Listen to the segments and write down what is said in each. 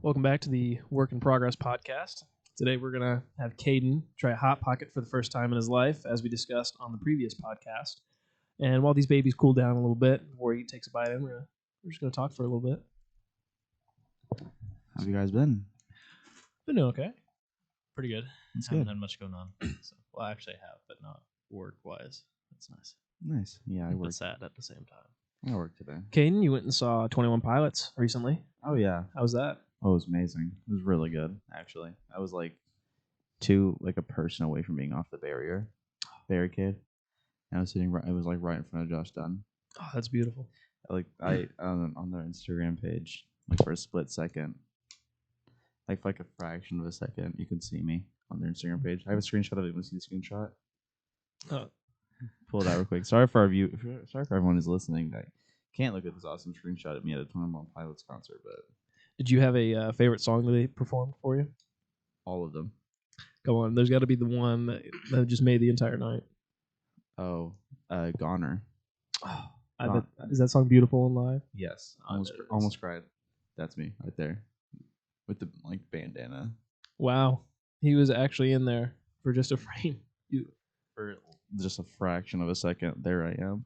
Welcome back to the Work in Progress podcast. Today we're going to have Caden try a Hot Pocket for the first time in his life, as we discussed on the previous podcast. And while these babies cool down a little bit before he takes a bite in, we're just going to talk for a little bit. How have you guys been? Been doing okay. Pretty good. That's Haven't good. had much going on. So, well, I actually have, but not work-wise. That's nice. Nice. Yeah, I But worked. sad at the same time. I worked today. Caden, you went and saw 21 Pilots recently. Oh yeah. How was that? Oh, it was amazing. It was really good, actually. I was like a person away from being off the barricade. And I was sitting right. It was like right in front of Josh Dunn. Oh, that's beautiful. I on their Instagram page, like for a split second, like for like a fraction of a second, you could see me on their Instagram page. I have a screenshot of it. You want to see the screenshot? Oh. Pull it out real quick. Sorry for everyone who's listening that can't look at this awesome screenshot of me at a 21 Pilots concert, but Did you have a favorite song that they performed for you? all of them. Come on, there's got to be the one that just made the entire night. Oh, Goner. Oh, I bet. Is that song beautiful and live? Yes, I bet it is. almost cried. That's me right there, with the like bandana. Wow, he was actually in there for just a frame. For just a fraction of a second, there I am.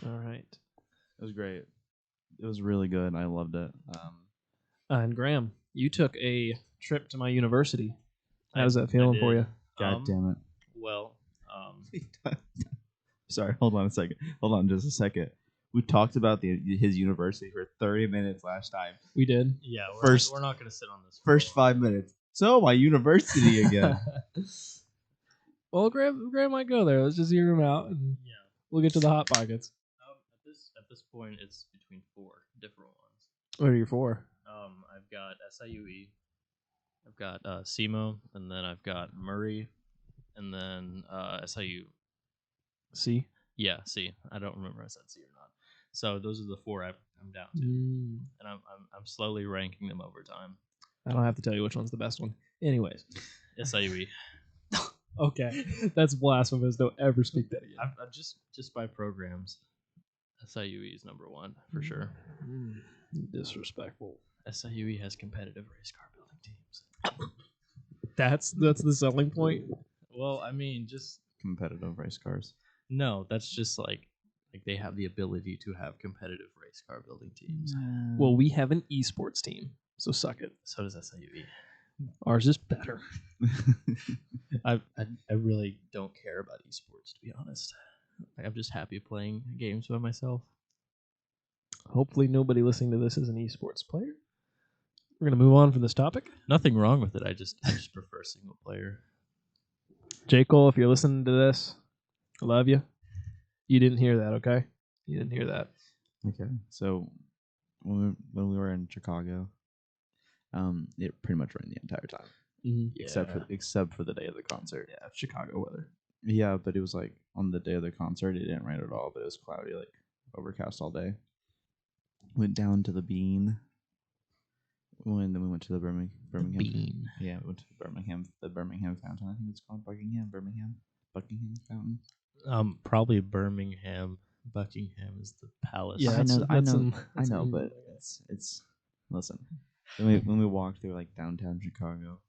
All right. It was great. It was really good. I loved it. And Graham, you took a trip to my university. How's that feeling for you? God damn it. Well, Sorry, hold on a second. Hold on just a second. We talked about his university for 30 minutes last time. We did. yeah, we're not going to sit on this. First 5 minutes. So, my university again. Well, Graham might go there. Let's just hear him out, and Yeah. we'll get to the hot pockets. At this point, it's between 4 different ones. What are you for? I've got SIUE, I've got SEMO, and then I've got Murray, and then SIU. C. Yeah, C. I don't remember if I said C or not. So those are the 4 I'm down to, Mm, and I'm slowly ranking them over time. I don't have to tell you which one's the best one. Anyways. SIUE. Okay. That's blasphemous. Don't ever speak that again. I've just by programs, SIUE is number 1 for sure. Disrespectful. SIUE has competitive race car building teams. That's the selling point. Well, I mean, just Competitive race cars. no. That's just like they have the ability to have competitive race car building teams. Well, we have an esports team, so suck it. So does SIUE. Ours is better. I really don't care about esports, to be honest. I'm just happy playing games by myself. Hopefully nobody listening to this is an esports player. We're going to move on from this topic. Nothing wrong with it. I just prefer single player. J. Cole, if you're listening to this, I love you. You didn't hear that, okay? You didn't hear that. Okay. So, when we were in Chicago, it pretty much rained the entire time. Mm-hmm. Except for the day of the concert. Yeah, Chicago weather. Yeah, but it was like on the day of the concert, it didn't rain at all, but it was cloudy, like overcast all day. Went down to the Bean. Then we went to the Birmingham. Bean. Yeah, we went to the Birmingham fountain. I think it's called Buckingham fountain. Probably Birmingham. Buckingham is the palace. Yeah, I know, but it's listen. When we walked through like downtown Chicago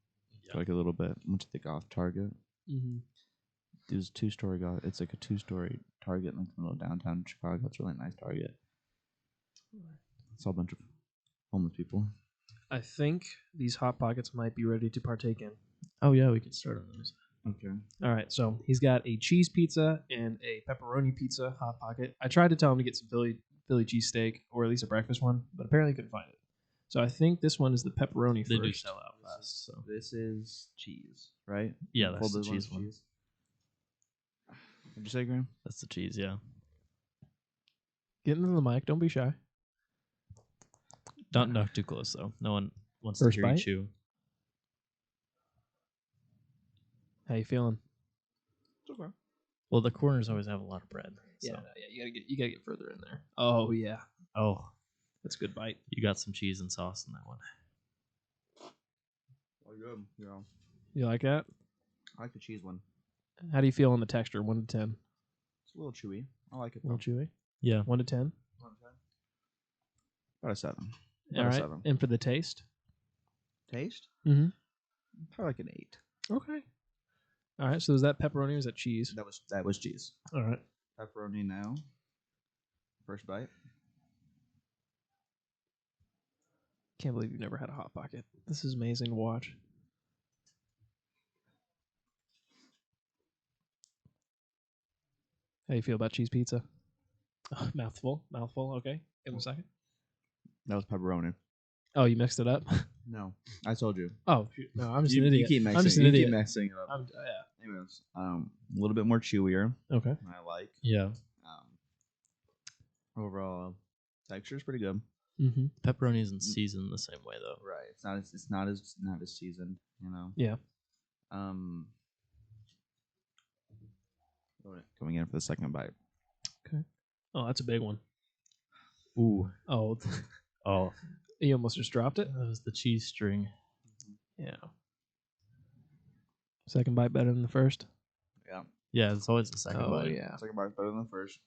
for like a little bit, went to the Goth Target. Mm-hmm. It was two-story Goth. It's like a 2-story Target in the middle of downtown Chicago. It's a really nice Target. It's all a bunch of homeless people. I think these Hot Pockets might be ready to partake in. Oh yeah, we can start on those. Okay. All right, so he's got a cheese pizza and a pepperoni pizza Hot Pocket. I tried to tell him to get some Philly cheesesteak, or at least a breakfast one, but apparently couldn't find it. So I think this one is the pepperoni They first. do sell out fast. So This is cheese, right? yeah, that's the Folded cheese one's one. What'd you say, Graham? That's the cheese. Yeah. Get into the mic. Don't be shy. Don't knock too close though. No one wants First to hear you bite? chew. How you feeling? It's okay. Well, the corners always have a lot of bread. So. Yeah. You gotta get further in there. Oh yeah, Oh, that's a good bite. you got some cheese and sauce in that one. Well, good. Yeah. You like that? I like the cheese one. How do you feel on the texture? 1 to 10. It's a little chewy. I like it. A little chewy. Yeah. 1 to 10. About a 7. All right. 7. And for the taste? Taste? Mm-hmm. Probably like an 8. Okay. All right. So is that pepperoni or is that cheese? That was cheese. All right. Pepperoni now. First bite. Can't believe you've never had a Hot Pocket. This is amazing to watch. How you feel about cheese pizza? Oh, mouthful. Okay. Give him a second. That was pepperoni. Oh, you mixed it up? No, I told you. Oh, shoot. No, I'm just an You idiot. keep mixing. I'm just an you idiot. keep mixing it up. Yeah. Anyways, a little bit more chewier. Okay. I like. Yeah. Overall, texture is pretty good. Mm-hmm. Pepperoni isn't seasoned the same way though. Right. It's not as seasoned. You know. Yeah. Coming in for the second bite. Okay. Oh, that's a big one. Ooh. Oh. Oh. You almost just dropped it? That was the cheese string. Yeah. Second bite better than the first? Yeah. Yeah, it's always the second bite. Yeah. Second bite's better than the first.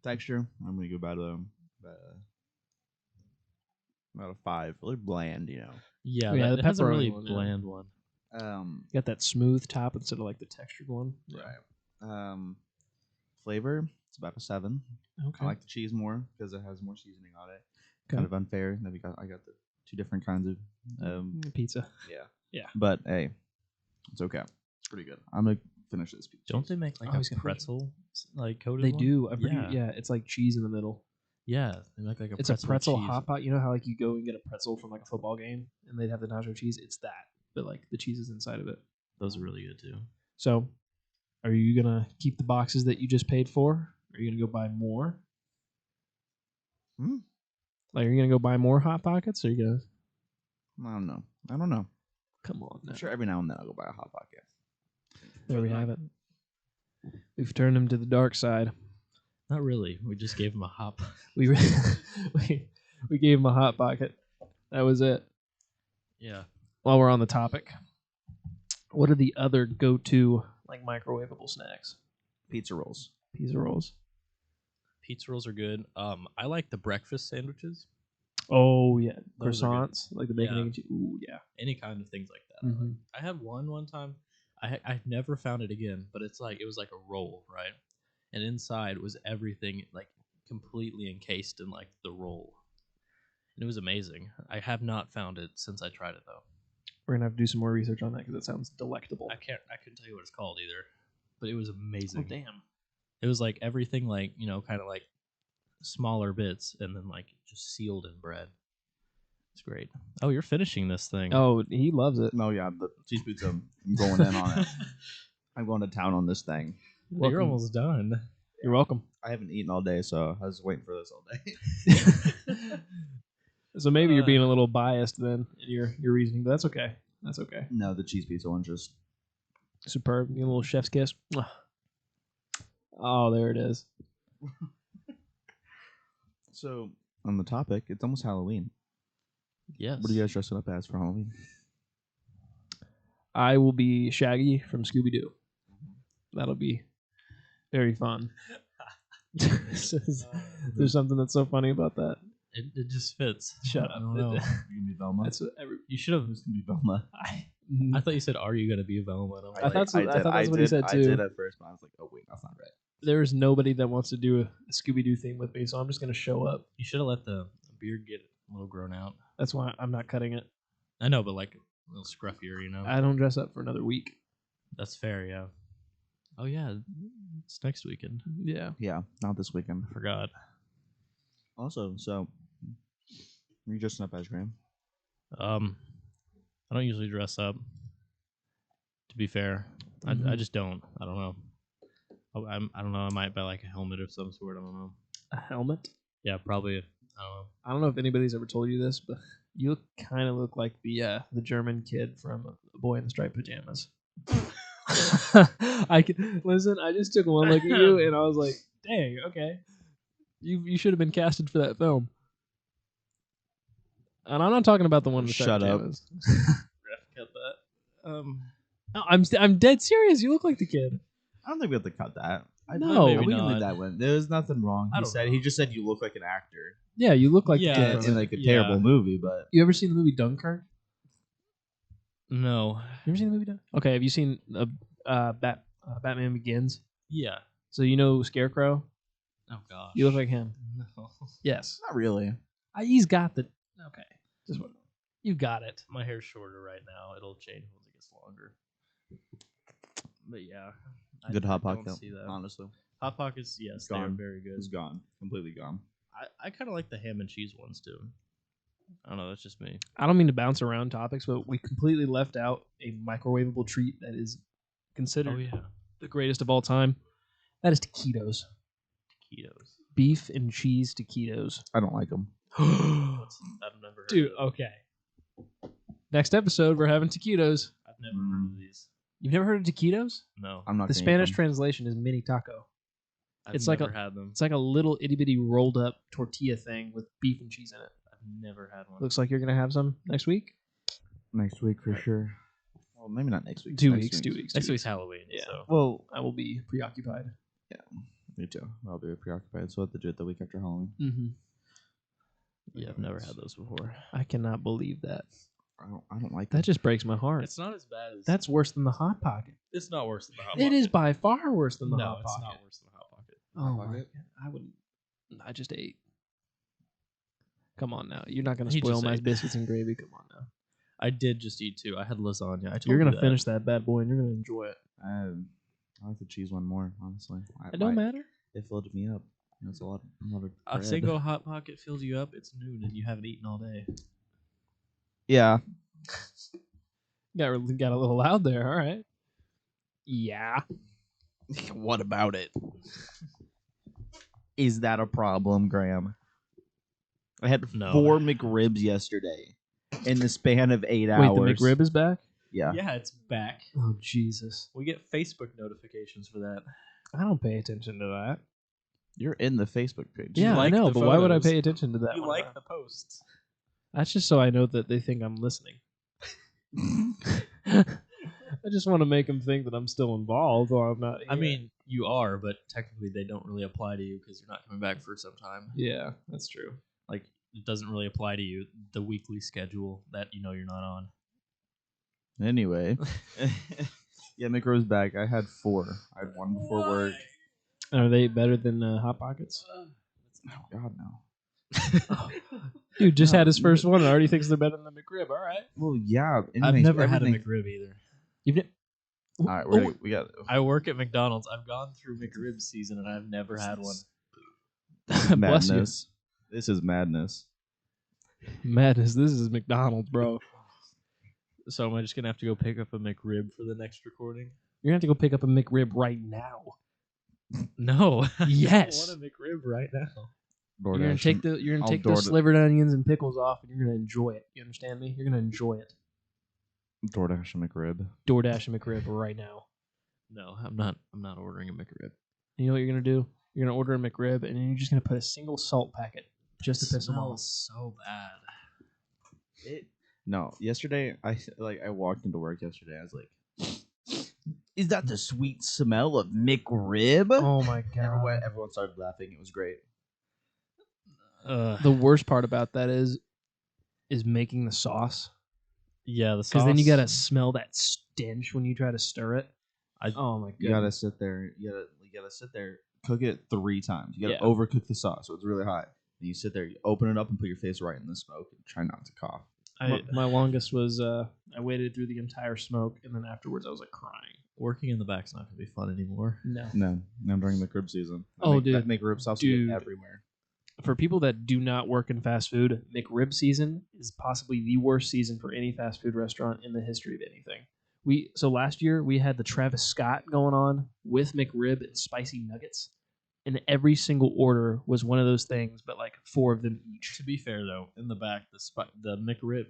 Texture, I'm gonna go about a 5. Really bland, you know. Yeah, Yeah, that, the it has a really pepperoni one, yeah. bland one. You got that smooth top instead of like the textured one. Right. Flavor, it's about a 7. Okay. I like the cheese more because it has more seasoning on it. Okay. Kind of unfair that I got the 2 different kinds of pizza. Yeah. Yeah. But hey, it's okay. It's pretty good. I'm gonna finish this pizza. Don't they make like Oh, he's a gonna pretzel like coated They one? do. Yeah. It's like cheese in the middle. Yeah, they make like It's a pretzel cheese. hot pot. You know how like you go and get a pretzel from like a football game and they'd have the nacho cheese? It's that, but like the cheese is inside of it. Those are really good too. So, are you gonna keep the boxes that you just paid for? Or are you gonna go buy more? Like, are you gonna go buy more Hot Pockets? Or are you gonna? I don't know. Come on, now. I'm sure every now and then I'll go buy a Hot Pocket. There we have it. We've turned him to the dark side. Not really. We just gave him a hop. We we gave him a Hot Pocket. That was it. Yeah. While we're on the topic, what are the other go-to like microwavable snacks? Pizza rolls. Pizza rolls. Pizza rolls are good. I like the breakfast sandwiches. Oh yeah, Those are good. croissants like the bacon Yeah. egg and cheese. Ooh yeah. Any kind of things like that. Mhm. I had one time. I've never found it again, but it was like a roll, right? And inside was everything like completely encased in like the roll. And it was amazing. I have not found it since I tried it though. We're gonna have to do some more research on that because it sounds delectable. I couldn't tell you what it's called either, but it was amazing. Oh damn. It was like everything like, kind of like smaller bits and then like just sealed in bread. It's great. Oh, you're finishing this thing. Oh, he loves it. No, yeah, the cheese pizza. I'm going in on it. I'm going to town on this thing. You're Welcome. almost done. You're welcome. I haven't eaten all day, so I was waiting for this all day. So maybe you're being a little biased then in your reasoning, but that's okay. That's okay. No, the cheese pizza one just Superb. You get a little chef's kiss. Mwah. Oh, there it is. So on the topic, it's almost Halloween. Yes. What are you guys dressing up as for Halloween? I will be Shaggy from Scooby Doo. That'll be very fun. There's something that's so funny about that. It just fits. Shut I up. don't know. You gonna be Velma? That's what You should have. Who's gonna be Velma? I thought you said, "Are you gonna be Velma?" And I'm I thought so- I thought that's what he said, I too. did at first, but I was like, oh wait, that's not right. There's nobody that wants to do a Scooby Doo thing with me, so I'm just gonna show up. You should have let the beard get a little grown out. That's why I'm not cutting it. I know, but like a little scruffier, I don't dress up for another week. That's fair, yeah. Oh yeah, it's next weekend. Yeah. Yeah, not this weekend. I forgot. Also, so you're dressing up as Graham? I don't usually dress up. To be fair, I just don't. I don't know. I don't know. I might buy like a helmet of some sort. I don't know. A helmet? Yeah, probably. I don't know. I don't know if anybody's ever told you this, but you kind of look like the German kid from A Boy in the Striped Pajamas. Listen. I just took one look at you and I was like, "Dang, okay, you should have been casted for that film." And I'm not talking about the one in the Shut Striped up. Pajamas. Cut that. No, I'm dead serious. You look like the kid. I don't think we have to cut that. No. we maybe can leave not. that one. There was nothing wrong. I He don't said know. he just said you look like an actor Yeah, you look like Yeah, the kid that's from in it. like a yeah. terrible movie, but You ever seen the movie Dunkirk? No. You ever seen the movie Dunkirk? Okay, have you seen Batman Begins? Yeah. So you know Scarecrow? Oh gosh. You look like him. No. Yes. not really. He's got the... Okay. Just you got it. My hair's shorter right now. It'll change once it gets longer. But yeah. Good Hot I don't Pocket, see that. honestly. Hot Pockets, yes, they're Gone. very good. It's gone. Completely gone. I kind of like the ham and cheese ones too. I don't know. That's just me. I don't mean to bounce around topics, but we completely left out a microwavable treat that is considered Oh yeah. the greatest of all time. That is taquitos. Taquitos. Beef and cheese taquitos. I don't like them. I've never heard Dude, of them. okay. Next episode, we're having taquitos. I've never heard of these. You've never heard of taquitos? No. I'm not. The gonna eat Spanish them. translation is mini taco. I've it's like never a- had them. It's like a little itty bitty rolled up tortilla thing with beef and cheese in it. I've never had one. Looks like you're gonna have some next week. next week for sure. Well, maybe not next week. 2 next weeks. 2 weeks. Next 2 week's weeks. Halloween. Yeah. So Well, I will be preoccupied. me too. I'll be preoccupied, so I'll have to do it the week after Halloween. Mm-hmm. yeah, I've never had those before. I cannot believe that. I don't like That just breaks my heart. It's not as bad as That's worse than the Hot Pocket. It's not worse than the hot It pocket. is by far worse than the no, Hot it's Pocket. not worse than the hot pocket. Oh Hot my Pocket? God. I wouldn't. I just ate. Come on now. You're not going to He spoil just my ate. biscuits and gravy. Come on now. I did just eat two. I had lasagna. I told You're you going to that. finish that bad boy and you're going to enjoy it. I like the cheese one more, honestly. It don't matter. It filled me up. It's a lot of A bread. single hot pocket fills you up. It's noon and you haven't eaten all day. Yeah. Got a little loud there. All right. Yeah. What about it? Is that a problem, Graham? I had No. 4 McRibs yesterday in the span of 8 Wait, hours. the McRib is back? Yeah. Yeah, it's back. Oh, Jesus. We get Facebook notifications for that. I don't pay attention to that. You're in the Facebook page. Yeah, like I know, the but why would I photos. pay attention to that? You one? like the posts. That's just so I know that they think I'm listening. I just want to make them think that I'm still involved or I'm not. I here. mean, you are, but technically they don't really apply to you because you're not coming back for some time. yeah, that's true. Like, it doesn't really apply to you, the weekly schedule that you know you're not on. Anyway. Yeah, McRib's back. I had 4. I had 1 before work. Are they better than Hot Pockets? Oh, God, no. Dude just No, had his first one and already thinks they're better than the McRib. All right. Well, yeah. I've anyways, never had a everything- McRib either. You've All right, we got. I work at McDonald's. I've gone through McRib season and I've never had one. Bless you. Madness. This is madness. Madness. This is McDonald's, bro. So am I just gonna have to go pick up a McRib for the next recording? You're gonna have to go pick up a McRib right now. No. Yes. I want a McRib right now. You're gonna take the I'll the door- slivered onions and pickles off, and you're gonna enjoy it. You understand me? You're gonna enjoy it. DoorDash a McRib. DoorDash a McRib right now. No, I'm not ordering a McRib. And you know what you're gonna do? You're gonna order a McRib, and then you're just gonna put a single salt packet just to piss them off. So bad. No, yesterday I walked into work yesterday. I was like, "Is that the sweet smell of McRib?" Oh my god! Everyone started laughing. It was great. The worst part about that is making the sauce, Yeah, the sauce. because then you gotta smell that stench when you try to stir it. I- Oh my god! You gotta sit there. You gotta sit there. Cook it 3 times. You gotta Yeah. overcook the sauce so it's really hot. And you sit there. You open it up and put your face right in the smoke and try not to cough. My longest was I waited through the entire smoke, and then afterwards I was like crying. Working in the back's not gonna be fun anymore. No. No, during McRib season. Oh, that dude. McRib sauce Dude. will get everywhere. For people that do not work in fast food, McRib season is possibly the worst season for any fast food restaurant in the history of anything. So last year we had the Travis Scott going on with McRib and spicy nuggets, and every single order was one of those things, but like 4 of them each. To be fair though, in the back, the McRib.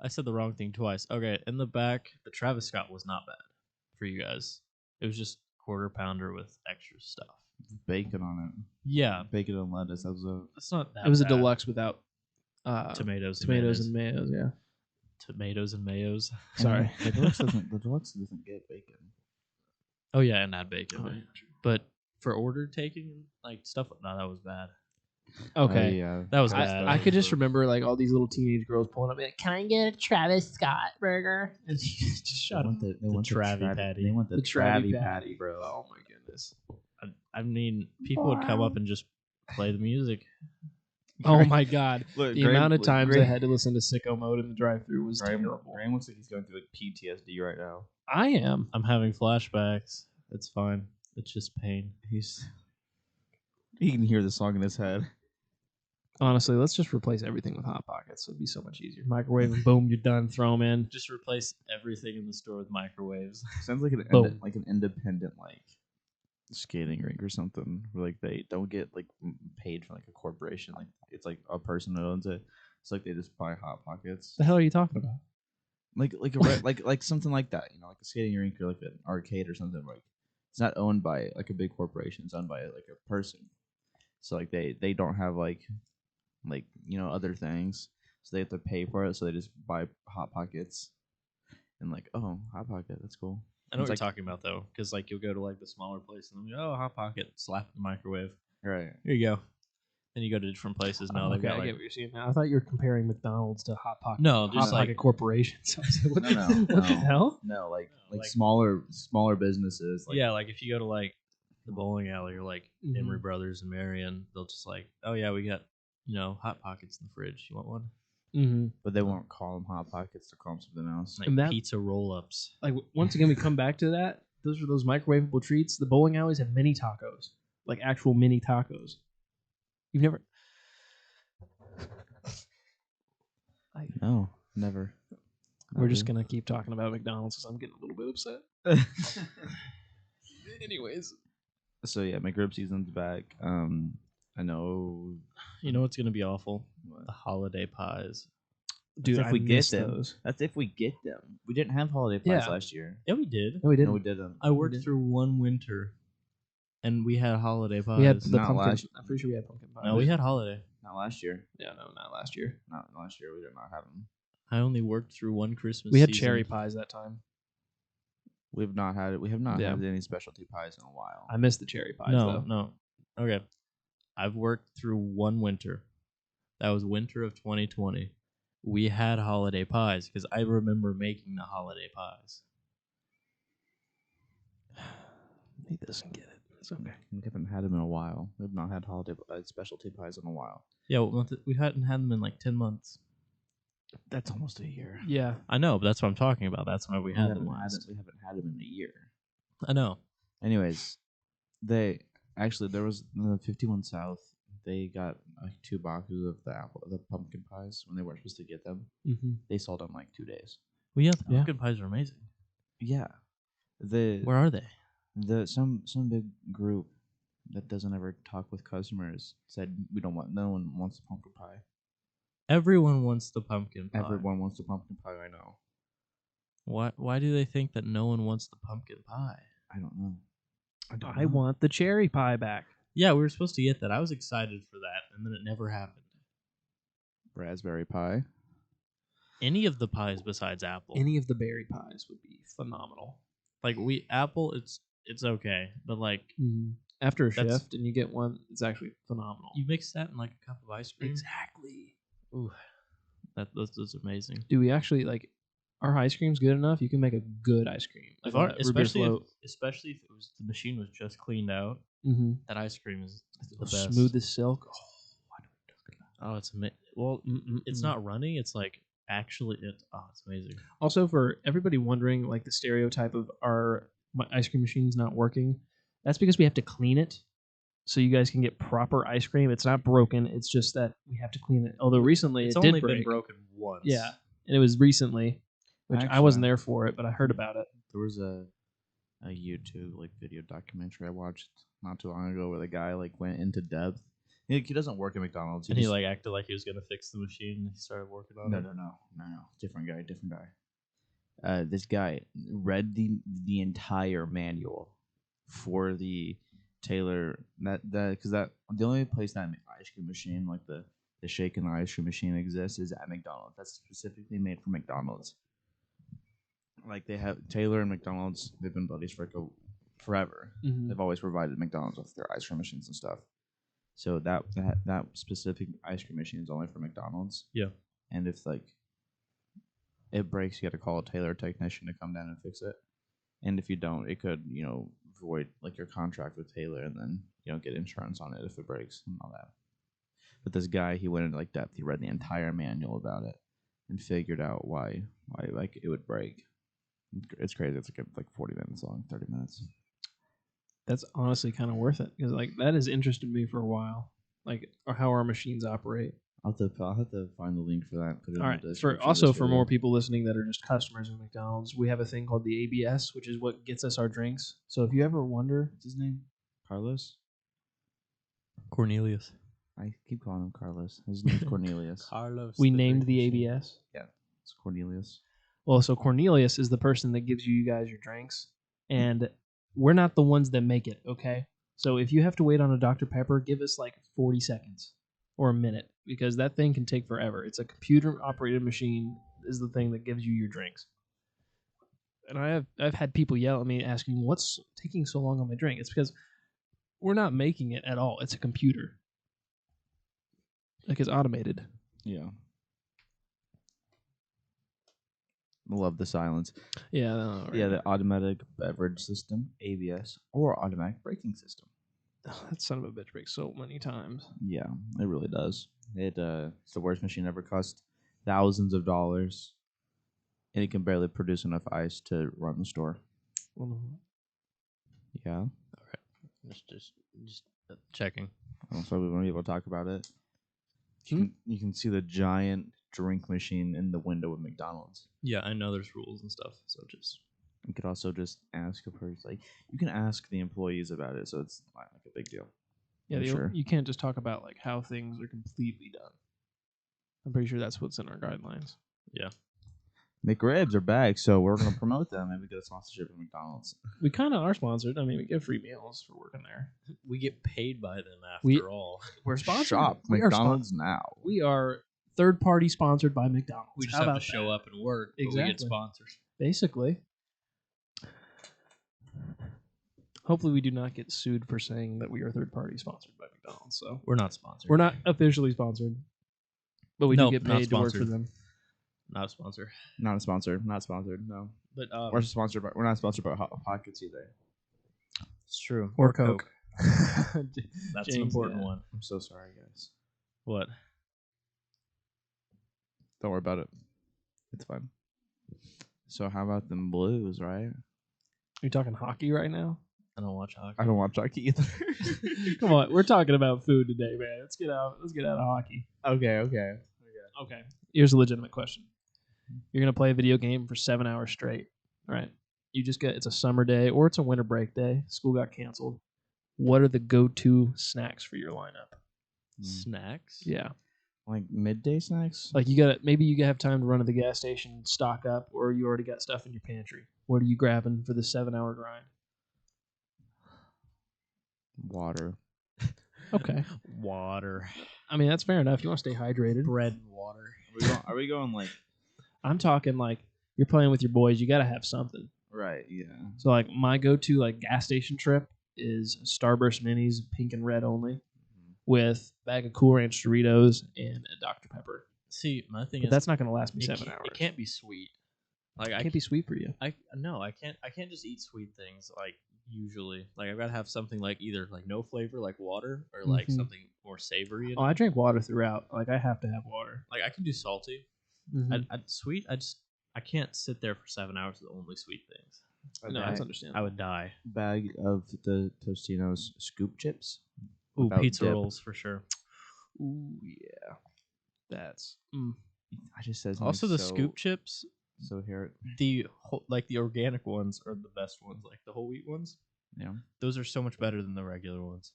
I said the wrong thing twice. Okay, in the back, the Travis Scott was not bad for you guys. It was just quarter pounder with extra stuff. Bacon on it. Yeah, Bacon and lettuce. That was a it's not that. It was a bad. deluxe without Tomatoes, tomatoes and mayos. Yeah. tomatoes and mayos. Sorry. The deluxe doesn't get bacon. Oh yeah, and add bacon. Oh, yeah, But for order taking, like stuff, no, that was bad. Okay. yeah, That was past bad. I could just for- remember like all these little teenage girls pulling up, like, "Can I get a Travis Scott burger?" And just They shut want up. they want Travie Travi- Patty. They want the Travie Travie Patty, bro. Oh my goodness. I mean, people would come up and just play the music. Oh my god. Look, The Graham- amount of look, times I Graham- had to listen to Sicko Mode in the drive-thru was terrible. Graham looks like he's going through like PTSD right now. I am. I'm having flashbacks. It's fine. It's just pain. He can hear the song in his head. Honestly, let's just replace everything with Hot Pockets. It'd be so much easier. Microwave and boom, you're done. Throw them in. Just replace everything in the store with microwaves. Sounds like Boom. an independent like skating rink or something where like they don't get like paid from like a corporation. Like it's like a person that owns it. It's like they just buy Hot Pockets. The hell are you talking about? Like something like that. You know, like a skating rink or like an arcade or something. Like it's not owned by like a big corporation. It's owned by like a person. So like they don't have like you know other things. So they have to pay for it. So they just buy Hot Pockets. And like, oh, Hot Pocket, that's cool. I know It's what you're like- talking about though, because like you'll go to like the smaller place and they'll be, oh, Hot Pocket, slap the microwave. Right. Here you go. Then you go to different places. Now they've okay, got I like get what you're saying now. I thought you were comparing McDonald's to Hot Pocket. No, Hot just Pocket like corporations. I was like, what No, the, what the no. hell? No, like like- smaller businesses. Like, yeah, like if you go to like the bowling alley or like Mhm. Emery Brothers and Marion, they'll just like, oh yeah, we got Hot Pockets in the fridge. You want one? Mm-hmm. but they won't call them Hot Pockets. They'll call them something else. Like And that- pizza roll-ups. Like once again, we come back to that. Those are those microwavable treats. The bowling alleys have mini tacos, like actual mini tacos. You've never. No, never. We're just gonna keep talking about McDonald's because I'm getting a little bit upset. Anyways, So yeah, McRib season's back. I know. You know what's gonna be awful? What? The holiday pies. dude, if I we get miss them. those. That's if we get them. We didn't have holiday pies Yeah. last year. Yeah, we did. No, we No, didn't. we didn't. I worked did. through one winter, and we had holiday pies. We had the Not pumpkin. last- I'm pretty sure we had pumpkin pie. no, we had holiday. Not last year. Yeah, no, not last year. Not last year. We did not have them. I only worked through one Christmas. We had season. cherry pies that time. We have not had it. We have not Yeah. had any specialty pies in a while. I missed the cherry pies No, though. no. Okay, I've worked through one winter. That was winter of 2020. We had holiday pies because I remember making the holiday pies. He doesn't get it. It's okay. We haven't had them in a while. We have not had holiday specialty pies in a while. Yeah, we hadn't had them in like 10 months. That's almost a year. Yeah, I know, but that's what I'm talking about. That's why we had them We last. haven't had them in a year. I know. Anyways, there was the 51 South. They got like 2 boxes of the pumpkin pies when they weren't supposed to get them. mm-hmm. They sold them in like 2 days. Well, yeah, the Yeah. pumpkin pies are amazing. Yeah, Where are they? some big group that doesn't ever talk with customers said no one wants a pumpkin pie. Everyone wants the pumpkin pie. Everyone wants a pumpkin pie. I know. Why do they think that no one wants the pumpkin pie? I don't know. I want the cherry pie back. Yeah, we were supposed to get that. I was excited for that, and then it never happened. raspberry pie. Any of the pies besides apple. Any of the berry pies would be phenomenal. Like apple, it's okay, but like Mm-hmm. After a That's- shift and you get one, it's actually phenomenal. you mix that in like a cup of ice cream. Exactly. Ooh, that's amazing. Do we actually like our ice cream's good enough? You can make a good ice cream. If Like our, a root beer especially if, float. especially if the machine was just cleaned out, Mm-hmm. that ice cream is the best. Smooth as silk. Oh, it's well, it's not runny. It's like actually it's amazing. Also, for everybody wondering, like the stereotype of our ice cream machine's not working, that's because we have to clean it, so you guys can get proper ice cream. It's not broken. It's just that we have to clean it. Although recently It's it only did break. been broken once. Yeah, and it was recently, which I Actually- wasn't there for it, but I heard about it. There was a YouTube like video documentary I watched not too long ago where the guy like went into depth. He doesn't work at McDonald's. And he just- like acted like he was gonna fix the machine. And he started working on no, it. no, different guy. This guy read the entire manual for the Taylor that because the only place that ice cream machine like the shake and the ice cream machine exists is at McDonald's. That's specifically made for McDonald's. Like they have Taylor and McDonald's. They've been buddies for forever. Mhm. They've always provided McDonald's with their ice cream machines and stuff. So that specific ice cream machine is only for McDonald's. Yeah. And if like it breaks, you got to call a Taylor technician to come down and fix it. And if you don't, it could void like your contract with Taylor, and then get insurance on it if it breaks and all that. But this guy, he went into like depth. He read the entire manual about it and figured out why like it would break. It's crazy. It's like 40 minutes long, 30 minutes. That's honestly kind of worth it because like that has interested me for a while, like how our machines operate. I'll have to find the link for that. And put it All in right. the For description also of this for video. more people listening that are just customers of McDonald's, we have a thing called the ABS, which is what gets us our drinks. So if you ever wonder, What's his name? Carlos. Cornelius. I keep calling him Carlos. His name's Cornelius. Carlos. we named the ABS. It's Cornelius. Well, so Cornelius is the person that gives you guys your drinks, and we're not the ones that make it. Okay. So if you have to wait on a Dr. Pepper, give us like 40 seconds or a minute because that thing can take forever. It's a computer operated machine is the thing that gives you your drinks. And I've had people yell at me asking, "What's taking so long on my drink?" It's because we're not making it at all. It's a computer. Like it's automated. Yeah. I love the silence. Yeah. No, right. Yeah, the automatic beverage system, ABS, or automatic braking system. That son of a bitch breaks so many times. Yeah, it really does. It's the worst machine ever. Cost thousands of dollars, and it can barely produce enough ice to run the store. Yeah. Just checking. So we won't be able to talk about it. You can see the giant drink machine in the window of McDonald's. Yeah, I know there's rules and stuff, so just You could also just ask a person. Like you can ask the employees about it, so it's not like a big deal. Yeah, Sure. you can't just talk about like how things are completely done. I'm pretty sure that's what's in our guidelines. yeah. McRibs are back, so we're gonna promote them and we get a sponsorship from McDonald's. We kind of are sponsored. I mean, we get free meals for working there. We get paid by them after We- all. We're sponsored. Shop We are McDonald's now. We are third party sponsored by McDonald's. We just How have to about show that? up and work, but we Exactly. get sponsors. Basically. Hopefully, we do not get sued for saying that we are third party sponsored by McDonald's. So We're not sponsored. we're not officially sponsored, but we Nope, do get not paid to work for sponsored. them. Not a sponsor. Not a sponsor. Not sponsored. No. But We're sponsored by. We're not sponsored by Hot Pockets either. it's true. Or Coke. That's an James, important yeah. one. I'm so sorry, guys. What? Don't worry about it. It's fine. So how about them Blues, right? You talking hockey right now? I don't watch hockey. I don't watch hockey either. Come on, we're talking about food today, man. Let's get out of hockey. Okay. Okay. Here's a legitimate question. You're gonna play a video game for 7 hours straight. All right. It's a summer day or it's a winter break day. School got canceled. What are the go-to snacks for your lineup? Snacks? Yeah. Like midday snacks? Like maybe you have time to run to the gas station, stock up, or you already got stuff in your pantry. What are you grabbing for the 7-hour grind? Water. Okay. Water. I mean, that's fair enough. You want to stay hydrated. Bread and water. Are we going like I'm talking like you're playing with your boys. You got to have something. right? Yeah. So like my go-to like gas station trip is Starburst Minis, pink and red only, with a bag of Cool Ranch Doritos and a Dr. Pepper. See, my thing But is that's not going to last me it 7 can't- hours. It can't be sweet. Like It can't be sweet for you. I can't just eat sweet things like usually. Like I've got to have something like either like no flavor like water or like Mhm. something more savory. Oh, I drink water throughout. Like I have to have water. Like I can do salty. Mhm. Sweet. I can't sit there for 7 hours with only sweet things. No, that's understandable. I would die. Bag of the Tostino's scoop chips. Ooh, without pizza dip. rolls for sure. Ooh, yeah. That's I just said something Also, the so, scoop chips, So here, the organic ones are the best ones. Like the whole wheat ones, yeah. those are so much better than the regular ones.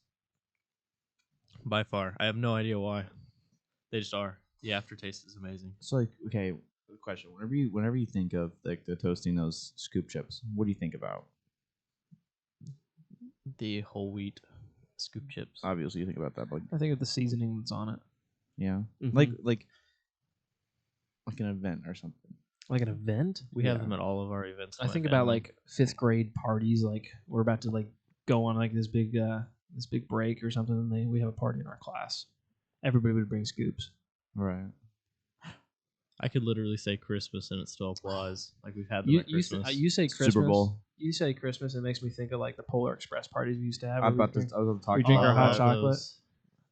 By far, I have no idea why. They just are. The aftertaste is amazing. So like, okay, question. Whenever you think of like the Tostino's scoop chips, what do you think about? The whole wheat scoop chips. Obviously, you think about that, but I think of the seasoning that's on it. yeah, Mhm. like an event or something. Like an event? We have Yeah. them at all of our events. I with my think about family. like 5th grade parties. Like we're about to like go on like this big break or something, and we have a party in our class. Everybody would bring scoops. Right. I could literally say Christmas and it still applies. Like we've had them You at you, Christmas. you say Super Christmas. Bowl. You say Christmas. It makes me think of like the Polar Express parties we used to have. I where was about to talk we drink about our hot that. chocolate.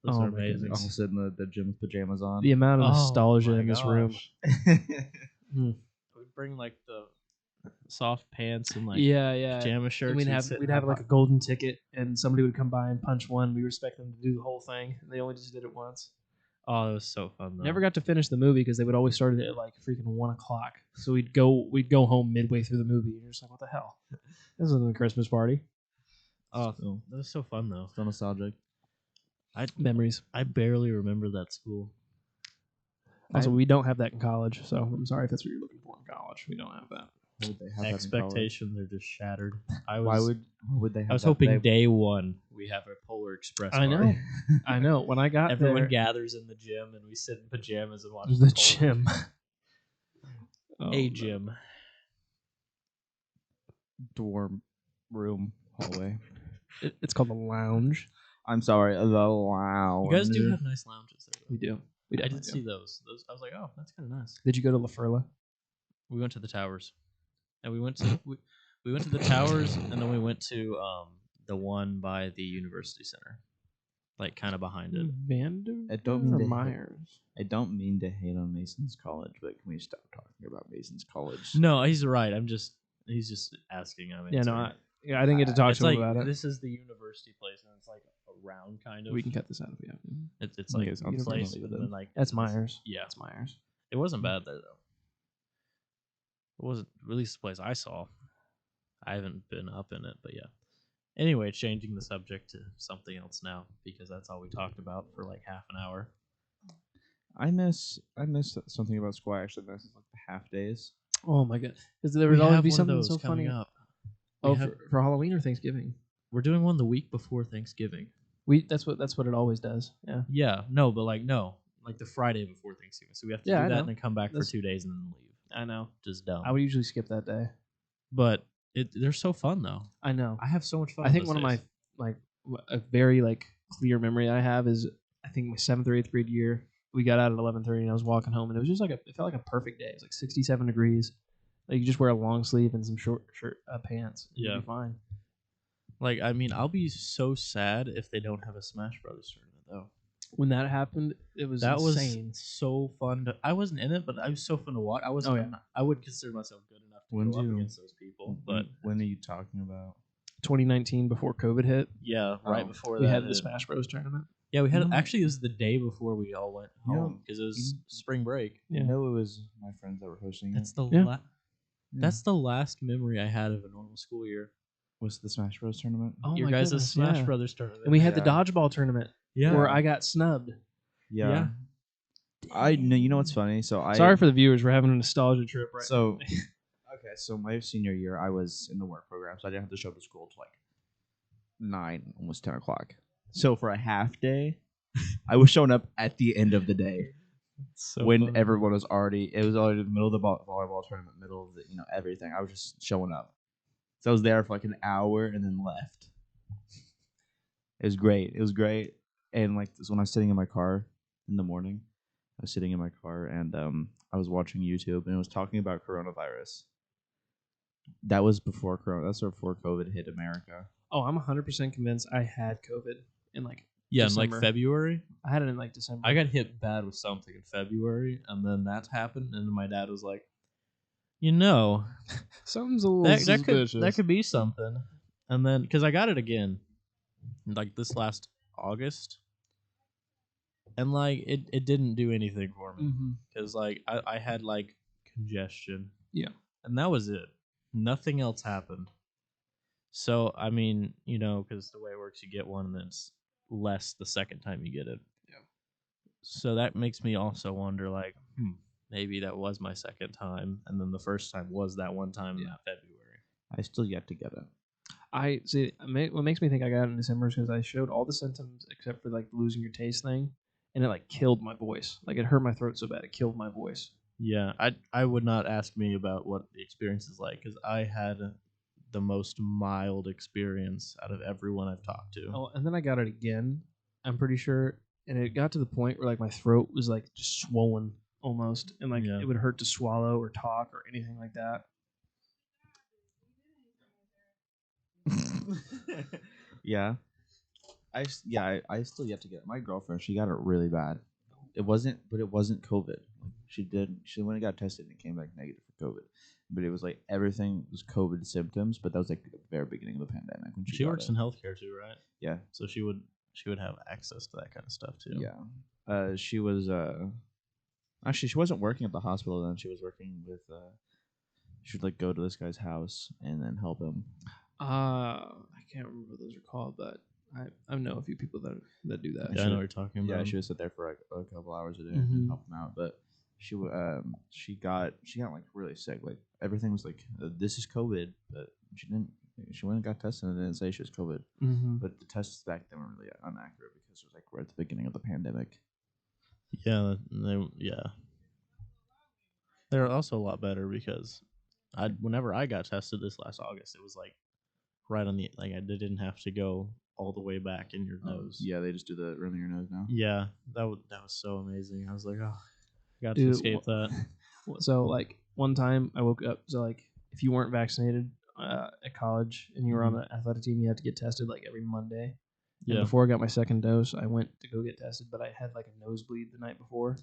Those Oh are my amazing. goodness. I'll sit in the gym with pajamas on. The amount of Oh nostalgia my in this room. gosh. Hmm. We'd bring like the soft pants and like yeah. pajama shirts. And we'd have like a golden ticket, and somebody would come by and punch one. We respect them to do the whole thing. And they only just did it once. Oh, it was so fun though. Never got to finish the movie because they would always start it at like freaking 1 o'clock. So we'd go home midway through the movie, and you're just like, what the hell? This isn't a Christmas party. Oh, Still, that was so fun though. still nostalgic. Memories. I barely remember that school. Also, we don't have that in college, so I'm sorry if that's what you're looking for in college. We don't have that. Why would they have that in college? Expectations are just shattered. Why would they have I was that? hoping day one we have a Polar Express. I know. party. I know. When I got Everyone there, gathers in the gym and we sit in pajamas and watch the Polar- gym. Oh, A no. gym. dorm room hallway. It's called the lounge. I'm sorry, the lounge. You guys do have nice lounges there. We do. We I definitely did do. see those. I was like, oh, that's kind of nice. Did you go to La Furla? We went to the towers, and we went to we went to the towers, and then we went to the one by the University Center, like kind of behind it. Vander I don't mean or to hate- Myers? I don't mean to hate on Mason's College, but can we stop talking about Mason's College? No, he's right. He's just asking. I'm Yeah, no, answering. I didn't get to talk It's to him like about it. this is the university place, and it's like a round kind of. We can cut this out if we have to. It's Okay, like so a I'm just gonna place, leave it and in. then like That's Myers. Yeah, That's Myers. it wasn't bad there though. It wasn't at least the place I saw. I haven't been up in it, but yeah. Anyway, changing the subject to something else now because that's all we talked about for like half an hour. I miss something about school. I actually miss like the half days. Oh my god! Because there would always be something so funny. up. Oh, We have- for Halloween or Thanksgiving? We're doing one the week before Thanksgiving. That's what it always does. Yeah. Yeah, no, but like the Friday before Thanksgiving. So we have to Yeah, do I that know. and then come back That's- for 2 days and then leave. I know. Just dumb. I would usually skip that day. But they're so fun though. I know. I have so much fun. I think those one of days. my like a very like clear memory I have is I think my 7th or 8th grade year we got out at 11:30 and I was walking home and it was just like it felt like a perfect day. It was like 67 degrees. Like you just wear a long sleeve and some short shirt pants. You'll Yeah. be fine. Like, I mean, I'll be so sad if they don't have a Smash Brothers tournament, though. When that happened, it was That insane. was so fun. I wasn't in it, but it was so fun to watch. I wasn't. Oh, yeah. I would consider myself good enough to When go up do you- against those people. But when are you talking about? 2019 before COVID hit. yeah, right Oh. before We that, had the it- Smash Bros tournament. Yeah, we had. No. Actually, it was the day before we all went You know, home because it was spring break. Yeah. No, it was my friends that were hosting That's it. the Yeah. Yeah. that's the last memory I had of a normal school year. Was the Smash Bros tournament? Oh Your my guys' goodness, Smash yeah. Brothers tournament. And we had the Yeah. dodgeball tournament yeah. where I got snubbed. Yeah. I know. You know what's funny? So I Sorry for the viewers. We're having a nostalgia trip right So okay, so my senior year, I was in the work program, so I didn't have to show up to school till like 9, almost 10 o'clock. So for a half day, I was showing up at the end of the day So when fun. everyone was already. It was already the middle of the volleyball tournament, middle of the everything. I was just showing up. So I was there for like an hour and then left. It was great. It was great. And like this, when I was sitting in my car in the morning, I was sitting in my car and I was watching YouTube and it was talking about coronavirus. That was before Corona. That's before COVID hit America. Oh, I'm 100% convinced I had COVID in like yeah, in December. like February. I had it in like December. I got hit bad with something in February, and then that happened, and then my dad was like, "You know, Something's a little that could be something." And then because I got it again, like this last August, and like it didn't do anything for me Mm-hmm. because like I had like congestion, Yeah. and that was it. Nothing else happened. So I mean, because the way it works, you get one, and then it's less the second time you get it. Yeah. So that makes me also wonder, like, maybe that was my second time, and then the first time was that one time in that February. I still yet to get it. I see. What makes me think I got it in December is because I showed all the symptoms except for like losing your taste thing, and it like killed my voice. Like it hurt my throat so bad it killed my voice. Yeah, I would not ask me about what the experience is like because I had the most mild experience out of everyone I've talked to. Oh, and then I got it again. I'm pretty sure, and it got to the point where like my throat was like just swollen almost, and like Yeah. it would hurt to swallow or talk or anything like that. Yeah. I still yet to get it. My girlfriend, she got it really bad. It wasn't COVID. Like she went and got tested and it came back negative for COVID. But it was like everything was COVID symptoms, but that was like the very beginning of the pandemic when She got works it. in healthcare too, right? Yeah. So she would have access to that kind of stuff too. Yeah. She was actually she wasn't working at the hospital then. She was working with she would like go to this guy's house and then help him. I can't remember what those are called, but I know a few people that do that. Yeah, I know what you're talking about. Yeah, she would sit there for like a couple hours a day Mhm. and help him out. But she got like really sick. Like everything was like this is COVID, but she didn't. She went and got tested and it didn't say she was COVID. Mm-hmm. But the tests back then were really inaccurate because it was like right at the beginning of the pandemic. Yeah, they're also a lot better because whenever I got tested this last August, it was like right on the like I didn't have to go all the way back in your nose. Yeah, they just do the around your nose now. Yeah, that was so amazing. I was like, oh, I got Dude, to escape that. So like one time I woke up. So like if you weren't vaccinated at college and you were on an athletic team, you had to get tested like every Monday. And Yeah. before I got my second dose, I went to go get tested, but I had like a nosebleed the night before.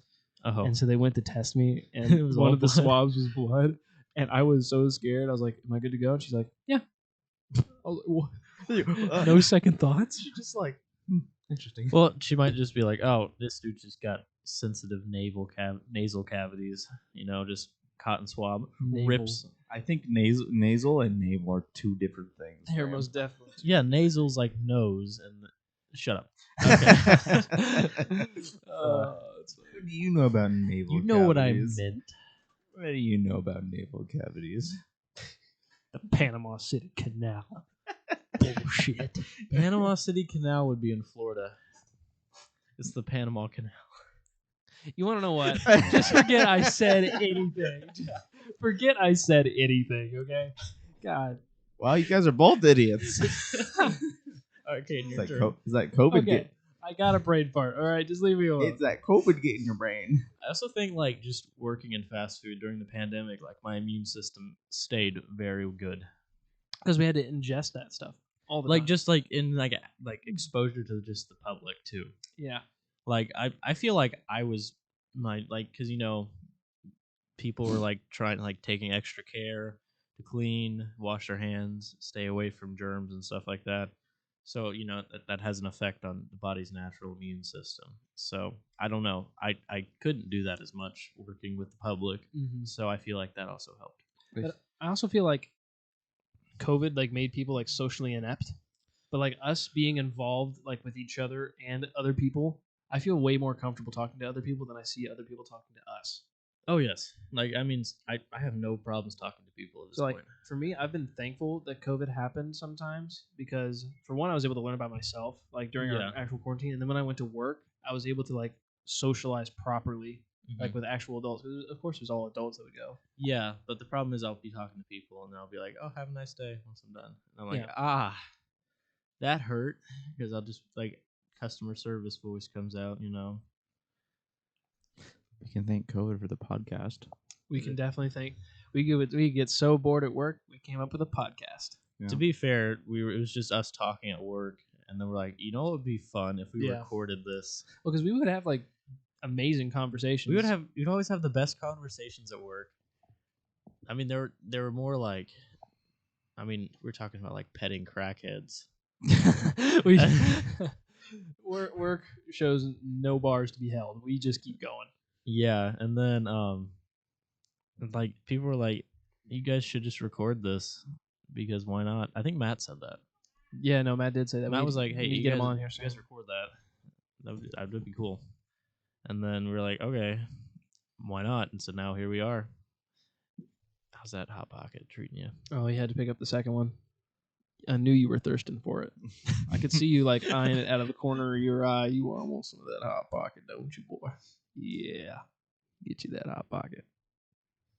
Oh. And so they went to test me, and It was one all of the blood. swabs was blood. And I was so scared. I was like, "Am I good to go?" And she's like, "Yeah." I was like, "What?" No second thoughts. She's just like, interesting. Well, she might just be like, oh, this dude just got sensitive nasal cavities. You know, just cotton swab rips. I think nasal and navel are two different things. They're man. most definitely. Yeah, nasal's like nose and shut up. Okay. What do you know about naval You know what I cavities? meant. What do you know about naval cavities? The Panama City Canal. Bullshit. Panama City Canal would be in Florida. It's the Panama Canal. You want to know what? Just forget I said anything. Forget I said anything, okay? God. Wow, you guys are both idiots. Okay, It's your like turn. is that COVID? Okay. I got a brain fart. All right, just leave me alone. It's that COVID getting your brain. I also think like just working in fast food during the pandemic, like my immune system stayed very good. Because we had to ingest that stuff all the Like time. just like in like exposure to just the public too. Yeah. Like I feel like I was because you know people were like trying like taking extra care to clean, wash their hands, stay away from germs and stuff like that. So you know that has an effect on the body's natural immune system. So I don't know. I couldn't do that as much working with the public. Mm-hmm. So I feel like that also helped. But I also feel like COVID like made people like socially inept. But like us being involved like with each other and other people, I feel way more comfortable talking to other people than I see other people talking to us. Oh yes, like I mean I have no problems talking to people at this So like point. for me, I've been thankful that COVID happened sometimes because for one, I was able to learn about myself like during Yeah. our actual quarantine, and then when I went to work, I was able to like socialize properly like with actual adults. 'Cause of course, it was all adults that would go. Yeah, but the problem is I'll be talking to people and they'll be like, "Oh, have a nice day" once I'm done. And I'm like, Yeah. that hurt because I'll just like customer service voice comes out, you know. We can thank COVID for the podcast. We can definitely think we get so bored at work, we came up with a podcast. Yeah. To be fair, it was just us talking at work, and then we're like, you know, it would be fun if we Yeah. recorded this. Well, because we would have like amazing conversations. We'd always have the best conversations at work. I mean, there were more like, I mean, we're talking about like petting crackheads. we work shows no bars to be held. We just keep going. Yeah, and then like people were like, you guys should just record this because why not? I think Matt said that. Yeah, no, Matt did say that. Matt was like, we hey, need to you get guys, him on here. you guys record that. That would be cool. And then we were like, okay, why not? And so now here we are. How's that Hot Pocket treating you? Oh, he had to pick up the second one. I knew you were thirsting for it. I could see you like eyeing it out of the corner of your eye. You want some of that Hot Pocket, don't you, boy? Yeah. Get you that Hot Pocket.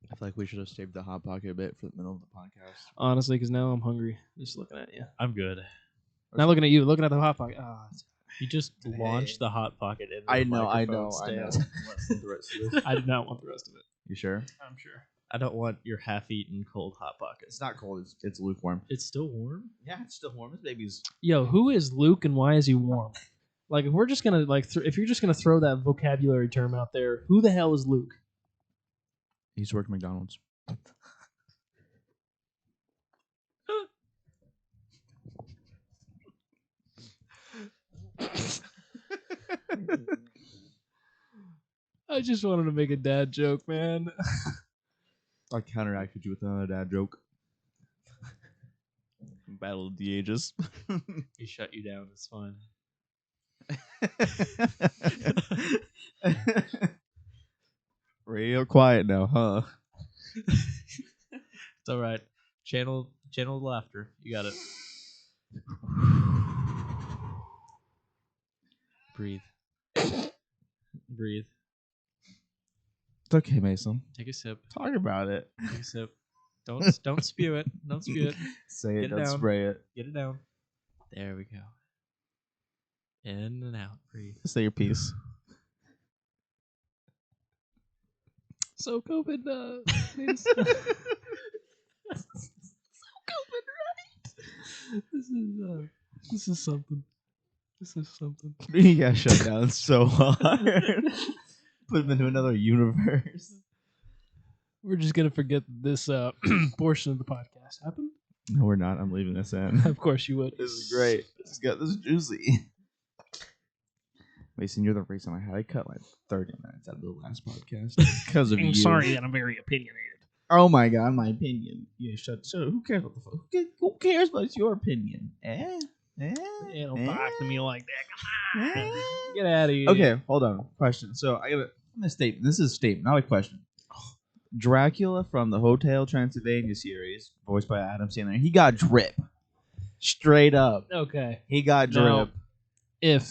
I feel like we should have saved the hot pocket a bit for the middle of the podcast. Honestly, because now I'm hungry. Just looking at you. I'm good. Not looking at you. Looking at the hot pocket. Ah, You just launched the hot pocket into the I know. microphone stand. The rest of this. I did not want the rest of it. You sure? I'm sure. I don't want your half-eaten cold hot pocket. It's not cold. It's lukewarm. It's still warm. Yeah, it's still warm. This baby's. Yo, who is Luke and why is he warm? Like, if we're just gonna if you're just gonna throw that vocabulary term out there, who the hell is Luke? He's working McDonald's. I just wanted to make a dad joke, man. I counteracted you with another dad joke. Battle of the Ages. He shut you down. It's fine. Real quiet now, huh? It's all right. Channel the laughter. You got it. Breathe. Breathe. It's okay, Mason. Take a sip. Talk about it. Take a sip. Don't spew it. Don't spew it. Say it, Get it don't down. spray it. Get it down. There we go. In and out. Breathe. Say your piece. So COVID is so COVID, right? This is something. This is something. You got shut down so hard. Put him into another universe. We're just gonna forget this portion of the podcast happened. No, we're not. I'm leaving this in. Of course you would. This is great. This is juicy. Mason, you're the reason I cut like 30 minutes out of the last podcast because of you. I'm sorry that I'm very opinionated. Oh my god, my opinion. Yeah, shut. Who cares what the fuck? Who cares about your opinion? Don't talk to me like that. Come on. Eh? Get out of here. Okay, hold on. Question. So I'm a statement. This is a statement, not a question. Dracula from the Hotel Transylvania series, voiced by Adam Sandler. He got drip. Straight up. Okay. He got drip. Now, if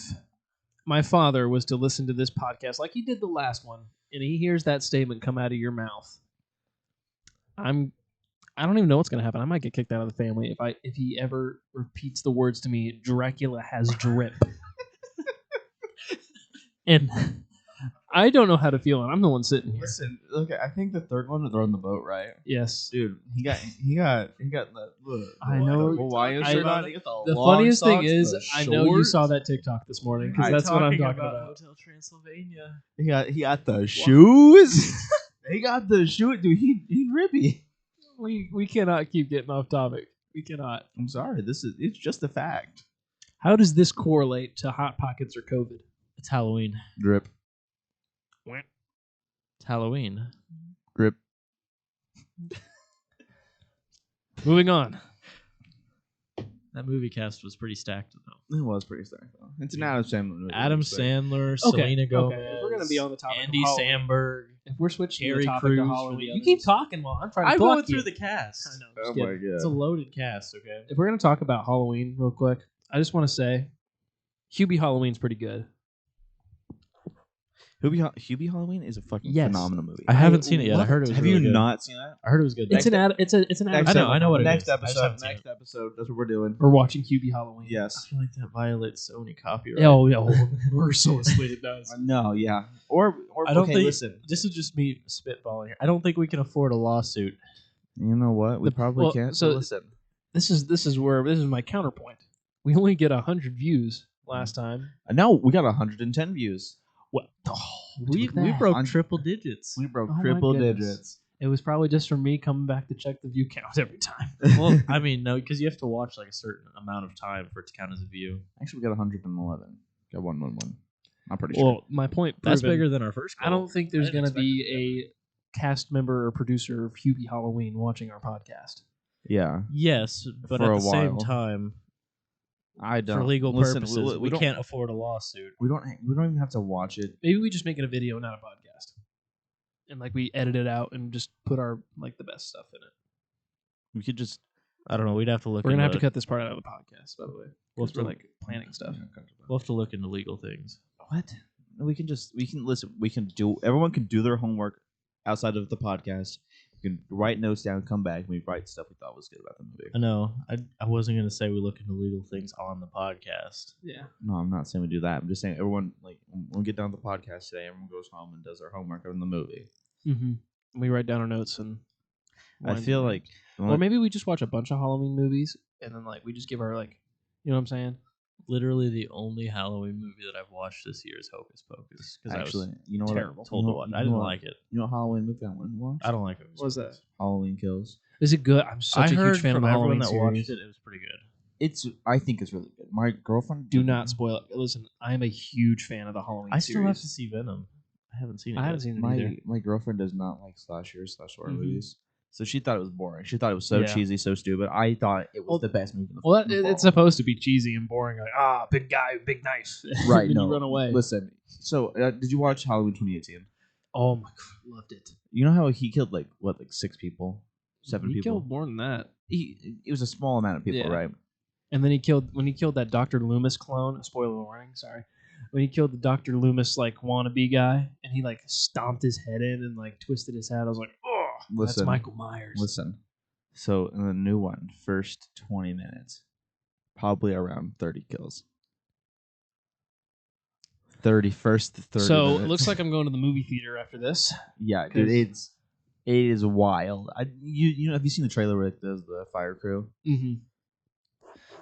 my father was to listen to this podcast like he did the last one, and he hears that statement come out of your mouth, I don't even know what's gonna happen. I might get kicked out of the family if he ever repeats the words to me. Dracula has drip, and I don't know how to feel, and I'm the one sitting here. Listen, okay, I think the third one they're on the boat, right? Yes, Dude, he got the I know. Hawaiian I- shirt on. He got The long funniest thing socks, is, the I know you shorts. saw that TikTok this morning because that's what I'm talking about. Hotel Transylvania. He got the shoes. He got the shoe, dude. He rippy. We cannot keep getting off topic. We cannot. I'm sorry. It's just a fact. How does this correlate to Hot Pockets or COVID? It's Halloween. Drip. It's Halloween. Drip. Moving on. That movie cast was pretty stacked, though. It was pretty stacked though. It's an Adam Sandler movie. Adam so- Sandler, Okay, Selena Gomez. If we're gonna be on the topic Andy of Halloween, Samberg. if we're switching Terry the topic Crews to for Halloween, the you others. keep talking while I'm trying to I'm block going through you. the cast. I know. Oh Just my kidding. god. It's a loaded cast, okay? If we're gonna talk about Halloween real quick, I just want to say, Hubie Halloween's pretty good. Hubie Halloween is a fucking Yes. phenomenal movie. I haven't seen it yet. I love heard it was Have really you good. not seen that? I heard it was good. It's an ad. It's an Next ad. I know what it next is. I just episode. haven't seen Next episode. That's what we're doing. We're watching Hubie Halloween. I Yes. feel like that violates Sony copyright. Oh, yeah. Mercilessly it does. No. Yeah. Or I don't okay, think. listen. This is just me spitballing here. I don't think we can afford a lawsuit. You know what? We probably well, can't. so- So listen. This is my counterpoint. We only get 100 views last time. No, we got 110 views. What? We broke triple digits. We broke Oh my triple goodness. digits. It was probably just from me coming back to check the view count every time. Well, I mean, no, because you have to watch like a certain amount of time for it to count as a view. Actually, we got 111. Got 111. I'm pretty sure. Well, my point. That's proven. bigger than our first goal. I don't think there's I didn't going to expect be a cast member or producer of Hubie Halloween watching our podcast. Yeah. Yes, but For at a the same while. time, I don't. for legal Listen, purposes, we don't- can't afford a lawsuit. We don't even have to watch it. Maybe we just make it a video, not a podcast, and like we edit it out and just put our like the best stuff in it. We could just. I don't know. We'd have to look. We're gonna have into- to cut this part out of the podcast, by the way. We'll We'll have for to- like planning stuff. We'll have to look into legal things. What? We can listen. We can do. Everyone can do their homework outside of the podcast. You can write notes down, come back, and we write stuff we thought was good about the movie. I know. I wasn't gonna say we look into legal things on the podcast. Yeah. No, I'm not saying we do that. I'm just saying everyone, like, when we get done with the podcast today, everyone goes home and does their homework on the movie. Mm-hmm. We write down our notes and. I feel like, or maybe we just watch a bunch of Halloween movies and then like we just give our like, you know what I'm saying? Literally, the only Halloween movie that I've watched this year is Hocus Pocus. Because actually, I was you know what? terrible. told to watch. I didn't like it. You know what Halloween movie I went and watched? I don't like Hocus What was Pocus. that? Halloween Kills. Is it good? I'm such I a heard huge fan from of the everyone Halloween that series. watched it, it was pretty good. I think it's really good. My girlfriend Do not spoil it. Listen, I am a huge fan of the Halloween I series. still have to see Venom. I haven't seen it. I yet. haven't seen it either. my girlfriend does not like /horror Mhm. movies, so she thought it was boring. She thought it was so Yeah. cheesy, so stupid. I thought it was Well- the best movie. Well, in the it's world. supposed to be cheesy and boring. Like, big guy, big knife. right. and No, you run away. Listen. So, did you watch Halloween 2018? Oh my god, loved it. You know how he killed like 6 people, 7 He people. killed more than that. It was a small amount of people, Yeah. right? And then when he killed that Dr. Loomis clone, spoiler warning, sorry. When he killed the Dr. Loomis like wannabe guy and he like stomped his head in and like twisted his head, I was like, oh, that's Listen, Michael Myers. Listen. So in the new one, first 20 minutes, probably around 30 kills. 30 So minutes. it looks like I'm going to the movie theater after this. Yeah, dude, it is wild. You know, have you seen the trailer where it does the fire crew? Mm-hmm.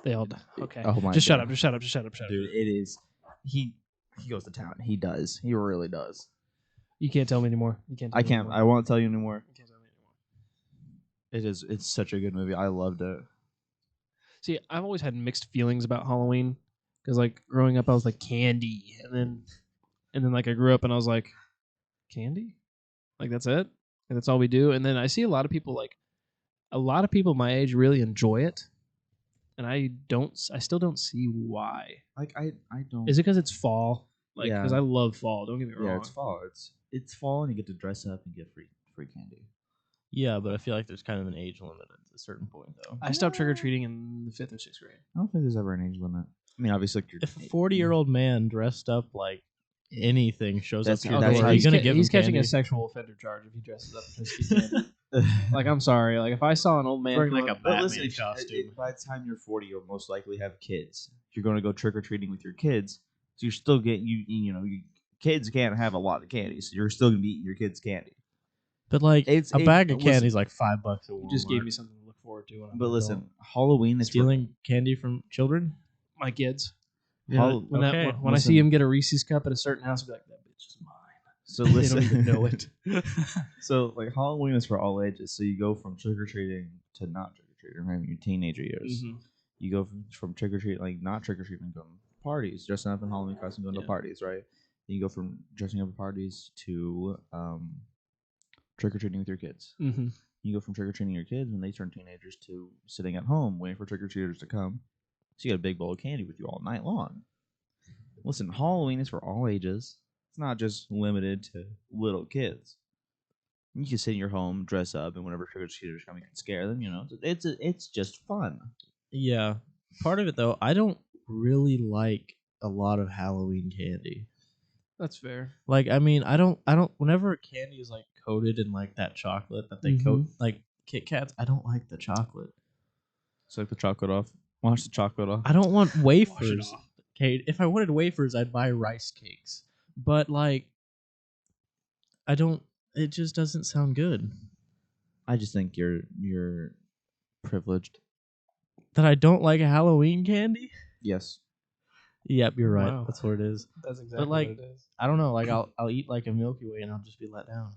They all die. Okay. Oh my Just shut God. up. Just shut up. Just shut up. Dude, it is. He goes to town. He does. He really does. You can't tell me anymore. You can't. Tell I me can't. Anymore. I won't tell you anymore. You can't tell me anymore. It is. It's such a good movie. I loved it. See, I've always had mixed feelings about Halloween because, like, growing up, I was like candy, and then like I grew up and I was like, candy, like that's it, and that's all we do. And then I see a lot of people my age really enjoy it, and I still don't see why. Like I don't. Is it because it's fall? Like, Yeah. because I love fall. Don't get me wrong. Yeah, it's fall. It's fall, and you get to dress up and get free candy. Yeah, but I feel like there's kind of an age limit at a certain point, though. I stopped trick or treating in the 5th or 6th grade. I don't think there's ever an age limit. I mean, obviously, like If a 40-year-old man dressed up like anything shows That's- up to your that's door, how are you he's gonna ca- give he's him catching candy? a sexual offender charge if he dresses up as candy. Like, I'm sorry. Like, if I saw an old man Wearing come like up- a But Batman listen, costume. by the time you're 40, you'll most likely have kids. You're going to go trick or treating with your kids, so you're still getting kids can't have a lot of candy, so you're still gonna be eating your kids' candy. But like It's- a it- bag of listen- candy is like $5 at Walmart. you just gave me something to look forward to. When I'm But an listen, adult. Halloween is stealing candy from children. My kids. Hall- When, okay, when I see him get a Reese's cup at a certain house, I'll be like, that bitch is mine. So They listen, don't even know it. So like Halloween is for all ages. So you go from trick or treating to not trick or treating, right? In your teenager years, Mhm. you go from trick or treating, like not trick or treating, going to parties, dressing up in Halloween costume, going to Yeah. parties, right? Then you go from dressing up at parties to trick or treating with your kids. Mhm. You go from trick or treating your kids when they turn teenagers to sitting at home waiting for trick or treaters to come. So you got a big bowl of candy with you all night long. Listen, Halloween is for all ages. It's not just limited to little kids. You can sit in your home, dress up, and whenever trick or treaters come, you can scare them. You know, it's just fun. Yeah, part of it though, I don't really like a lot of Halloween candy. That's fair. Like, I mean, I don't. Whenever a candy is like coated in like that chocolate that they coat, like Kit Kats, I don't like the chocolate. Suck the chocolate off. Wash the chocolate off. I don't want Wash it wafers. off. Okay, if I wanted wafers, I'd buy rice cakes. But like, I don't. It just doesn't sound good. I just think you're privileged. That I don't like Halloween candy. Yes. Yep, you're right. Wow. That's what it is. That's exactly like, what it is. I don't know. Like, I'll eat like a Milky Way and I'll just be let down.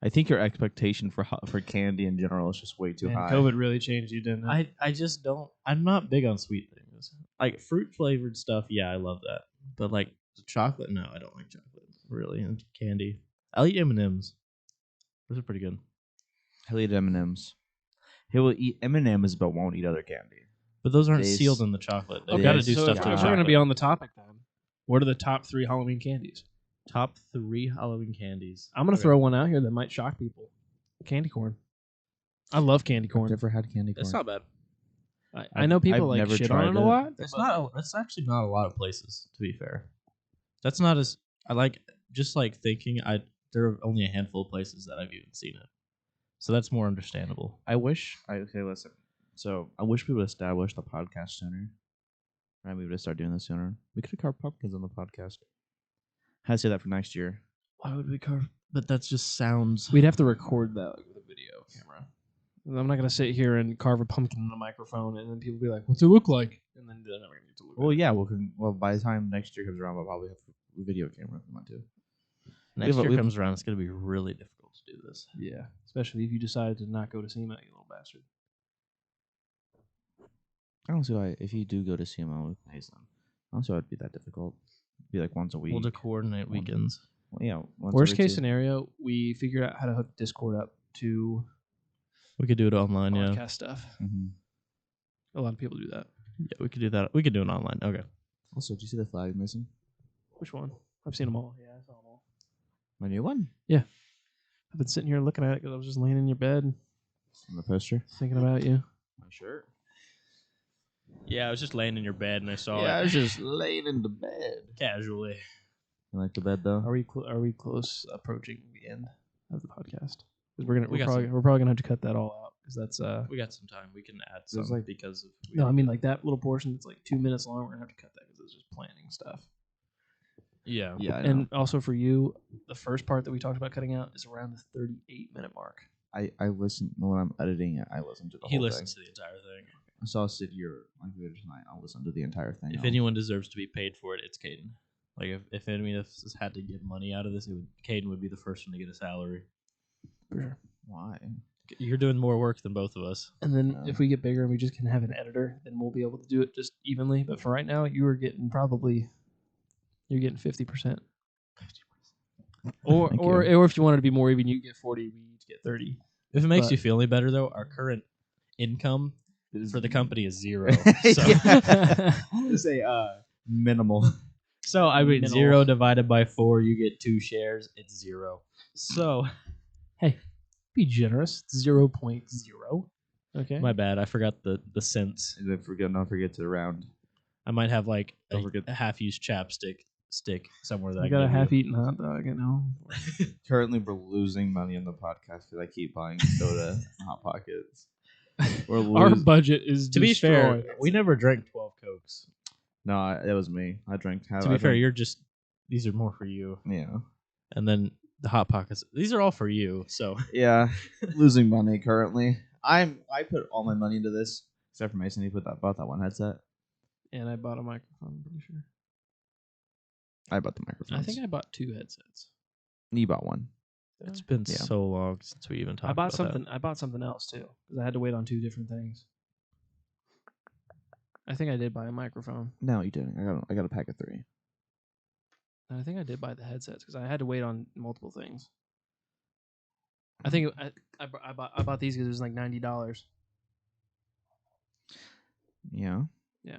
I think your expectation for candy in general is just way too Man, high. COVID really changed you, didn't it? I just don't. I'm not big on sweet things. Like fruit flavored stuff, yeah, I love that. But like chocolate, no, I don't like chocolate really. And candy, I'll eat M&Ms. Those are pretty good. He'll eat M&Ms. He will eat M&Ms, but won't eat other candy. But those aren't They sealed s- in the chocolate. They've Okay, got to do so stuff if, to the if chocolate. we're gonna be on the topic, then what are the top 3 Halloween candies? Top 3 Halloween candies. I'm gonna Okay. throw one out here that might shock people. Candy corn. I love candy I've corn. never had candy corn. It's not bad. I know people I've like never shit tried on it a it. lot. It's but- not. It's actually not a lot of places. To be fair, that's not as I like. Just like thinking, there are only a handful of places that I've even seen it, so that's more understandable. Okay, listen. So I wish we would establish the podcast sooner. Right, we would start doing this sooner. We could have carved pumpkins on the podcast. Had to say that for next year. Why would we carve? But that just sounds. We'd have to record that like, with a video camera. And I'm not gonna sit here and carve a pumpkin on a microphone, and then people be like, "What's it look like?" And then they're never gonna get to look. Well, at it. yeah. Well, by the time next year comes around, we'll probably have a video camera if we want to. Next We've- year comes around, it's gonna be really difficult to do this. Yeah, especially if you decide to not go to SEMA, you little bastard. I don't see why if you do go to CMO with Mason, I don't see why it'd be that difficult. It'd be like once a week. We'll coordinate weekends. Well, yeah. Once Worst every case two- scenario, we figured out how to hook Discord up to We could do it online. podcast Yeah, stuff. Mhm. A lot of people do that. yeah, we could do that. We could do it online. Okay. Also, did you see the flag missing? Which one? I've seen them all. Yeah, I saw them all. My new one I've been sitting here looking at it because I was just laying in your bed on the poster. thinking about you. My shirt. Yeah, I was just laying in your bed and I saw I it was just laying in the bed. casually. You like the bed though? Are we close approaching the end of the podcast? Because We got we're probably gonna have to cut that all out because that's We got some time. We can add some There's like- because of no, I mean like that little portion that's like 2 minutes long. We're gonna have to cut that because it's just planning stuff. yeah. Yeah, I know. And also for you, the first part that we talked about cutting out is around the 38-minute mark. I listen when I'm editing it. I listen to the He whole listens thing. to the entire thing. So I'll sit here like we did tonight. I'll listen to the entire thing. If I'll- anyone deserves to be paid for it, it's Caden. Like if any of us had to get money out of this, Caden would be the first one to get a salary. For sure. Why? You're doing more work than both of us. And then Yeah. if we get bigger and we just can have an editor, then we'll be able to do it just evenly. But for right now, you're getting 50%. Or Thank or you. or if you wanted to be more even, you get 40. We each get 30. If it makes But- you feel any better, though, our current income for the company is zero. So, Say minimal. so I mean, Minimal. 0 divided by 4, you get 2 shares. It's 0. So Be generous. 0.0. Okay. my bad. I forgot the cents. And then don't forget to round. I might have like Don't forget- a half-used chapstick stick somewhere that I I got a give you. half-eaten hot dog at home. Currently, we're losing money on the podcast because I keep buying soda and Hot Pockets. We're Our losing. budget is To be fair, destroyed. we never drank 12 Cokes. No, it was me. I drank. To be fair, these are more for you. Yeah. And then the Hot Pockets, these are all for you. So Yeah, losing money currently. I put all my money into this, except for Mason. He bought that one headset. And I bought a microphone, I'm pretty sure. I bought the microphone. I think I bought 2 headsets. you bought one. it's been Yeah. so long since we even talked I bought about something. I bought something else too because I had to wait on 2 different things. I think I did buy a microphone, No, you didn't. I got a pack of 3. and I think I did buy the headsets because I had to wait on multiple things. I think I bought these because it was like $90. Yeah. Yeah.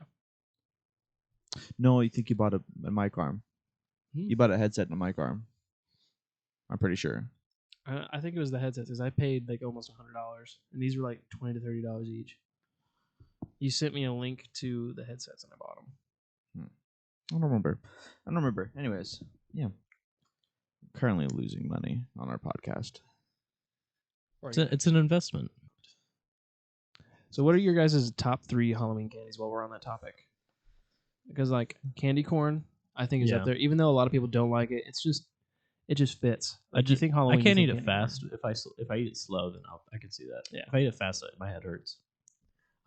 No, you think you bought a mic arm? Hmm? You bought a headset and a mic arm. I'm pretty sure. I think it was the headsets because I paid like almost $100, and these were like $20 to $30 each. You sent me a link to the headsets, and I bought them. I don't remember. Anyways, yeah. Currently losing money on our podcast. It's an investment. So, what are your guys' top 3 Halloween candies while we're on that topic? Because like candy corn, I think is Yeah. up there. Even though a lot of people don't like it, it just fits. Like, you think Halloween? I can't you eat think it candy corn. fast. If I eat it slow, then I can see that. Yeah. If I eat it fast, my head hurts.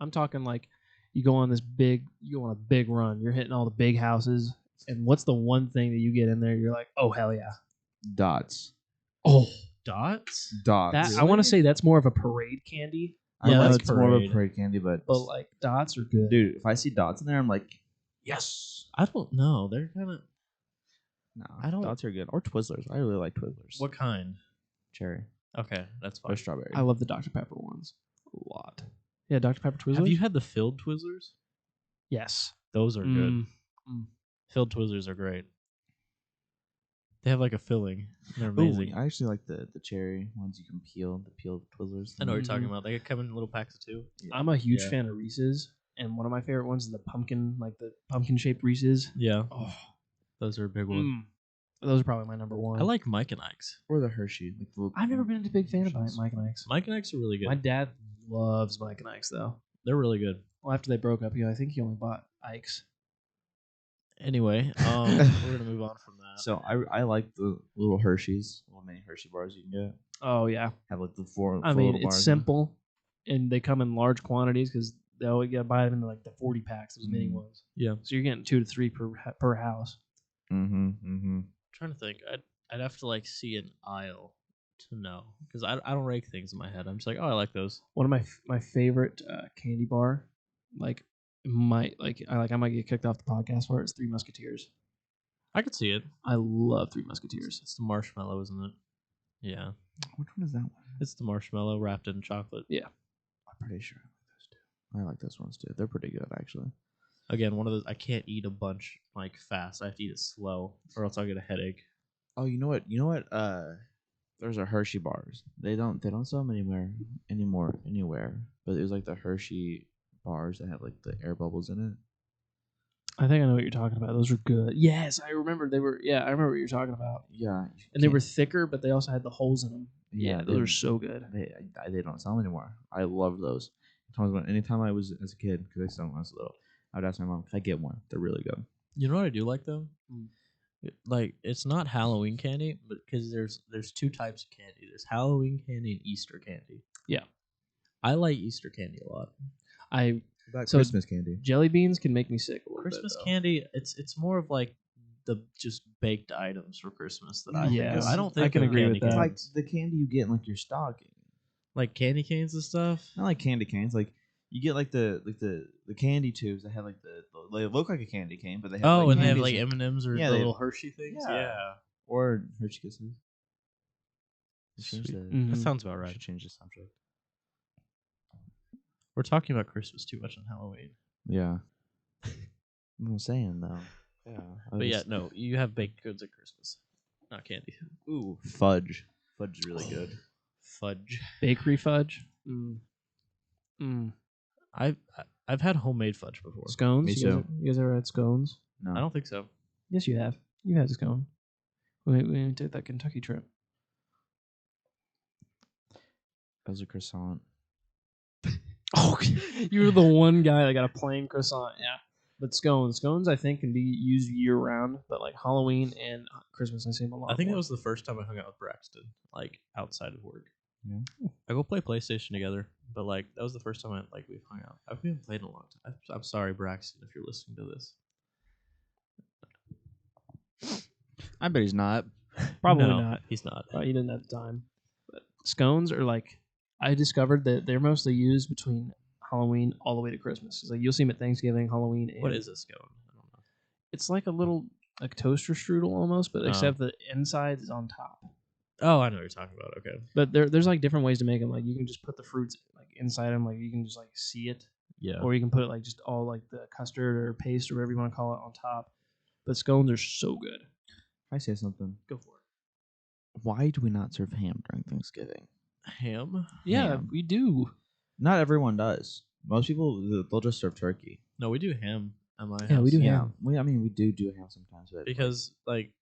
I'm talking like you go on a big run. You're hitting all the big houses, and what's the one thing that you get in there? You're like, oh hell yeah! Dots. Oh, Dots? Dots. that I want to say that's more of a parade candy, I Yeah, know that's it's more of a parade. parade candy, but like dots are good. dude, if I see dots in there, I'm like, yes. I don't know. They're kind of No, I don't- Dots are good. Or Twizzlers. I really like Twizzlers. what kind? Cherry Okay, that's or fine. strawberry? I love the Dr Pepper ones a lot. Yeah, Dr Pepper Twizzlers. Have you had the filled Twizzlers? Yes. Those are good. Mm. Filled Twizzlers are great. They have like a filling. They're Ooh, amazing. I actually like the cherry ones you can peel. The peeled Twizzlers. I know what you're talking Mhm. about. They come in little packs of 2. I'm a huge Yeah. fan of Reese's, and one of my favorite ones is the pumpkin shaped Reese's. Yeah, Oh, those are a big one. Those are probably my number one. I like Mike and Ike's. Or the Hershey. I've never been a big fan of Hershey's. Mike and Ike's. Mike and Ike's are really good. My dad loves Mike and Ike's though. They're really good. Well, after they broke up, I think he only bought Ike's. Anyway, we're gonna move on from that. So I like the little Hershey's, little mini Hershey bars you can get. Oh yeah. Have like the four. I four mean, little it's bars. simple, and they come in large quantities because they always gotta buy them in like the 40 packs, those mini ones. Yeah. So you're getting 2 to 3 per house. I'm trying to think. I'd have to like see an aisle to know because I don't rank things in my head. I'm just like, oh, I like those. One of my favorite candy bar, I might get kicked off the podcast for it. It's Three Musketeers. I could see it. I love Three Musketeers. It's the marshmallow, isn't it? Yeah. Which one is that one? It's the marshmallow wrapped in chocolate. Yeah. I'm pretty sure I like those ones too. They're pretty good actually. Again, one of those I can't eat a bunch like fast. I have to eat it slow, or else I'll get a headache. Oh, you know what? There's a Hershey bars. They don't sell them anywhere. But it was like the Hershey bars that have like the air bubbles in it. I think I know what you're talking about. Those were good. Yes, I remember they were. Yeah, I remember what you're talking about. Yeah, And they were thicker, but they also had the holes in them. Yeah, those they- are so good. They don't sell them anymore. I love those. Anytime I was as a kid, because I saw them when I was little, I would ask my mom, "Can I get one?" They're really good. You know what I do like though? Like it's not Halloween candy, but because there's two types of candy. There's Halloween candy and Easter candy. Yeah. I like Easter candy a lot. So Christmas candy. jelly beans can make me sick a little Christmas bit, though. candy, it's more of like the just baked items for Christmas that I Yes, think of. I don't think I can of agree candy with that. It's canes. like the candy you get in like your stocking. Like candy canes and stuff. Not like candy canes. Like you get like the candy tubes that have like they look like a candy cane, but they have Oh, like and they have candies like in- M&Ms or Yeah, the they- little Hershey things. Yeah. Yeah. or Hershey Kisses. Sweet. Mhm. That sounds about We right. should change the subject. We're talking about Christmas too much on Halloween. Yeah. I'm saying though. Yeah. But yeah, no, you have baked goods at Christmas, not candy. Ooh, fudge. Fudge is really good. Fudge. Bakery fudge. I've had homemade fudge before. Scones. Me You too. guys ever had scones? No. I don't think so. Yes, you have. You had a scone. We did that Kentucky trip. That was a croissant. Oh, you were the one guy that got a plain croissant. Yeah. But scones, I think, can be used year round. But like Halloween and Christmas, I see them a lot. I think more. that was the first time I hung out with Braxton, like outside of work. Yeah. I go play PlayStation together, but like that was the first time we've hung out. I've been playing a long time. I'm sorry, Braxton, if you're listening to this. I bet he's not. Probably No, not. He's not. He didn't have the time. But scones are like, I discovered that they're mostly used between Halloween all the way to Christmas. It's like you'll see them at Thanksgiving, Halloween. And What is a scone? I don't know. It's like a little like toaster strudel almost, but Oh. except the inside is on top. Oh, I know what you're talking about. Okay. But there's like different ways to make them. Like you can just put the fruits like inside them, like you can just like see it, Yeah. or you can put it like just all like the custard or paste or whatever you want to call it on top. But scones are so good. If I say something, Go for it. why do we not serve ham during Thanksgiving? Ham? Yeah, Ham. we do. Not everyone does. Most people they'll just serve turkey. No, we do ham at my house. Yeah, we do Yeah, ham. we do ham sometimes, but Because like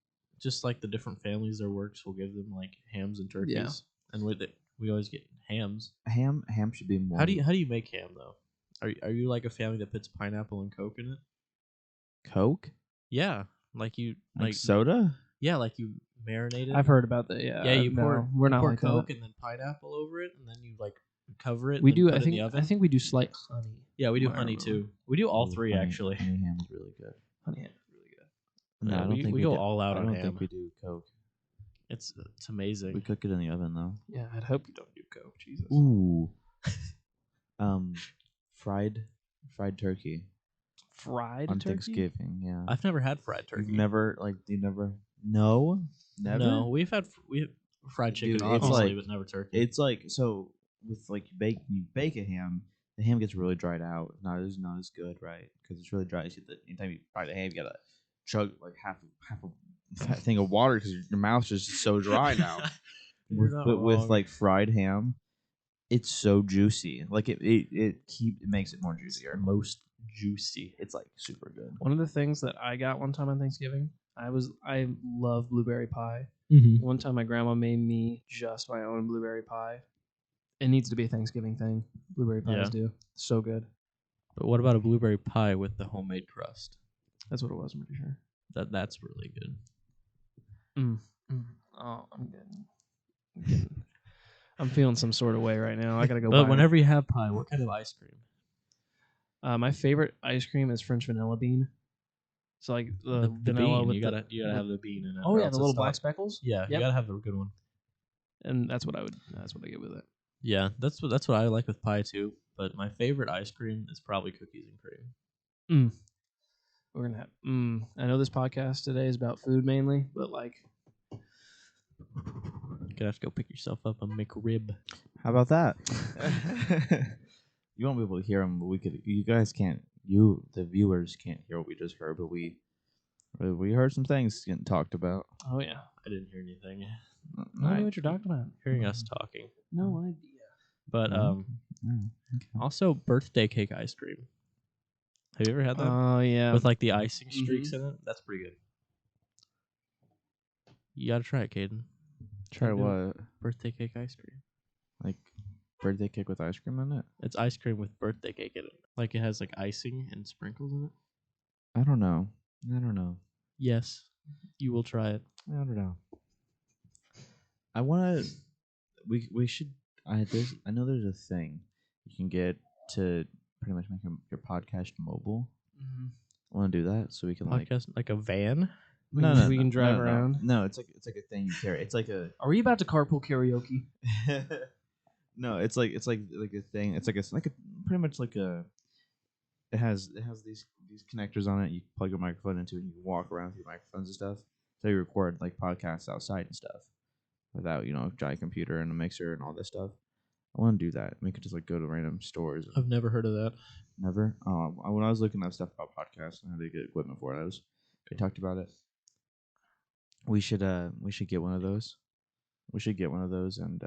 just like the different families their works will give them like hams and turkeys. Yeah. And we always get hams. ham should be more. How do you make ham though? Are you like a family that puts pineapple and Coke in it? Coke? Yeah, like you Like soda? yeah, like you marinate it. I've heard about that. Yeah, Yeah, you no, pour we're not pour like Coke that. and then pineapple over it, and then you like cover it. We and then do. Put I it in the think. oven. I think we do slight honey. Yeah, we do I honey remember. too. We do all Ooh, three honey- actually. Honey ham is really good. Honey ham is really good. No, Yeah, I don't think we go do- all out I on don't ham. think we do Coke. It's amazing. We cook it in the oven though. Yeah, I'd hope you don't do Coke. Jesus. Ooh. Fried turkey Fried on turkey? Thanksgiving. Yeah. I've never had fried turkey. You've never No, never. No, we've had fried chicken, Dude, it's obviously, like- but never turkey. It's like so with like you bake a ham. The ham gets really dried out. Not as good, right? Because it's really dry. So anytime you fry the ham, you gotta chug like half a thing of water because your mouth's just so dry now. You're not But with wrong. like fried ham, it's so juicy. Like it makes it more juicier. most juicy. It's like super good. One of the things that I got one time on Thanksgiving, I love blueberry pie. Mm-hmm. One time my grandma made me just my own blueberry pie. It needs to be a Thanksgiving thing. Blueberry pies Yeah. do. So good. But what about a blueberry pie with the homemade crust? That's what it was, I'm pretty sure. That's really good. Oh, I'm feeling some sort of way right now. I gotta go But buy whenever you have pie, what kind of ice cream? my favorite ice cream is French vanilla bean. So like the vanilla bean. with You gotta have the bean in it. oh or yeah, else the it's little black not- speckles. Yeah, Yep. you gotta have a good one. And that's what I get with it. Yeah, that's what I like with pie too. But my favorite ice cream is probably cookies and cream. We're gonna have. I know this podcast today is about food mainly, but like, You're gonna have to go pick yourself up a McRib. How about that? You won't be able to hear them, but we could. You guys can't. The viewers can't hear what we just heard, but we heard some things getting talked about. oh yeah, I didn't hear anything. I don't know what you're talking about. Hearing us talking. No idea. But Okay. also birthday cake ice cream. Have you ever had that? Oh yeah, With like the icing streaks in it? That's pretty good. You gotta try it, Caden. Try Can't do it. what? Birthday cake ice cream. Like birthday cake with ice cream in it? It's ice cream with birthday cake in it. Like it has like icing and sprinkles in it. I don't know. Yes, you will try it. I don't know. I want to. We should. I know there's a thing you can get to pretty much make your podcast mobile. I want to do that so we can Podcast like a van. We can drive around. No, it's like a thing you carry. It's like a. Are we about to carpool karaoke? No, it's like a thing. It's like a pretty much like a. It has these connectors on it. You plug your microphone into it, and you walk around with your microphones and stuff. So you record like podcasts outside and stuff, without a giant computer and a mixer and all this stuff. I want to do that. We could just like go to random stores. I've never heard of that. Never. When I was looking up stuff about podcasts and how to get equipment for it, they talked about it. We should get one of those. We should get one of those and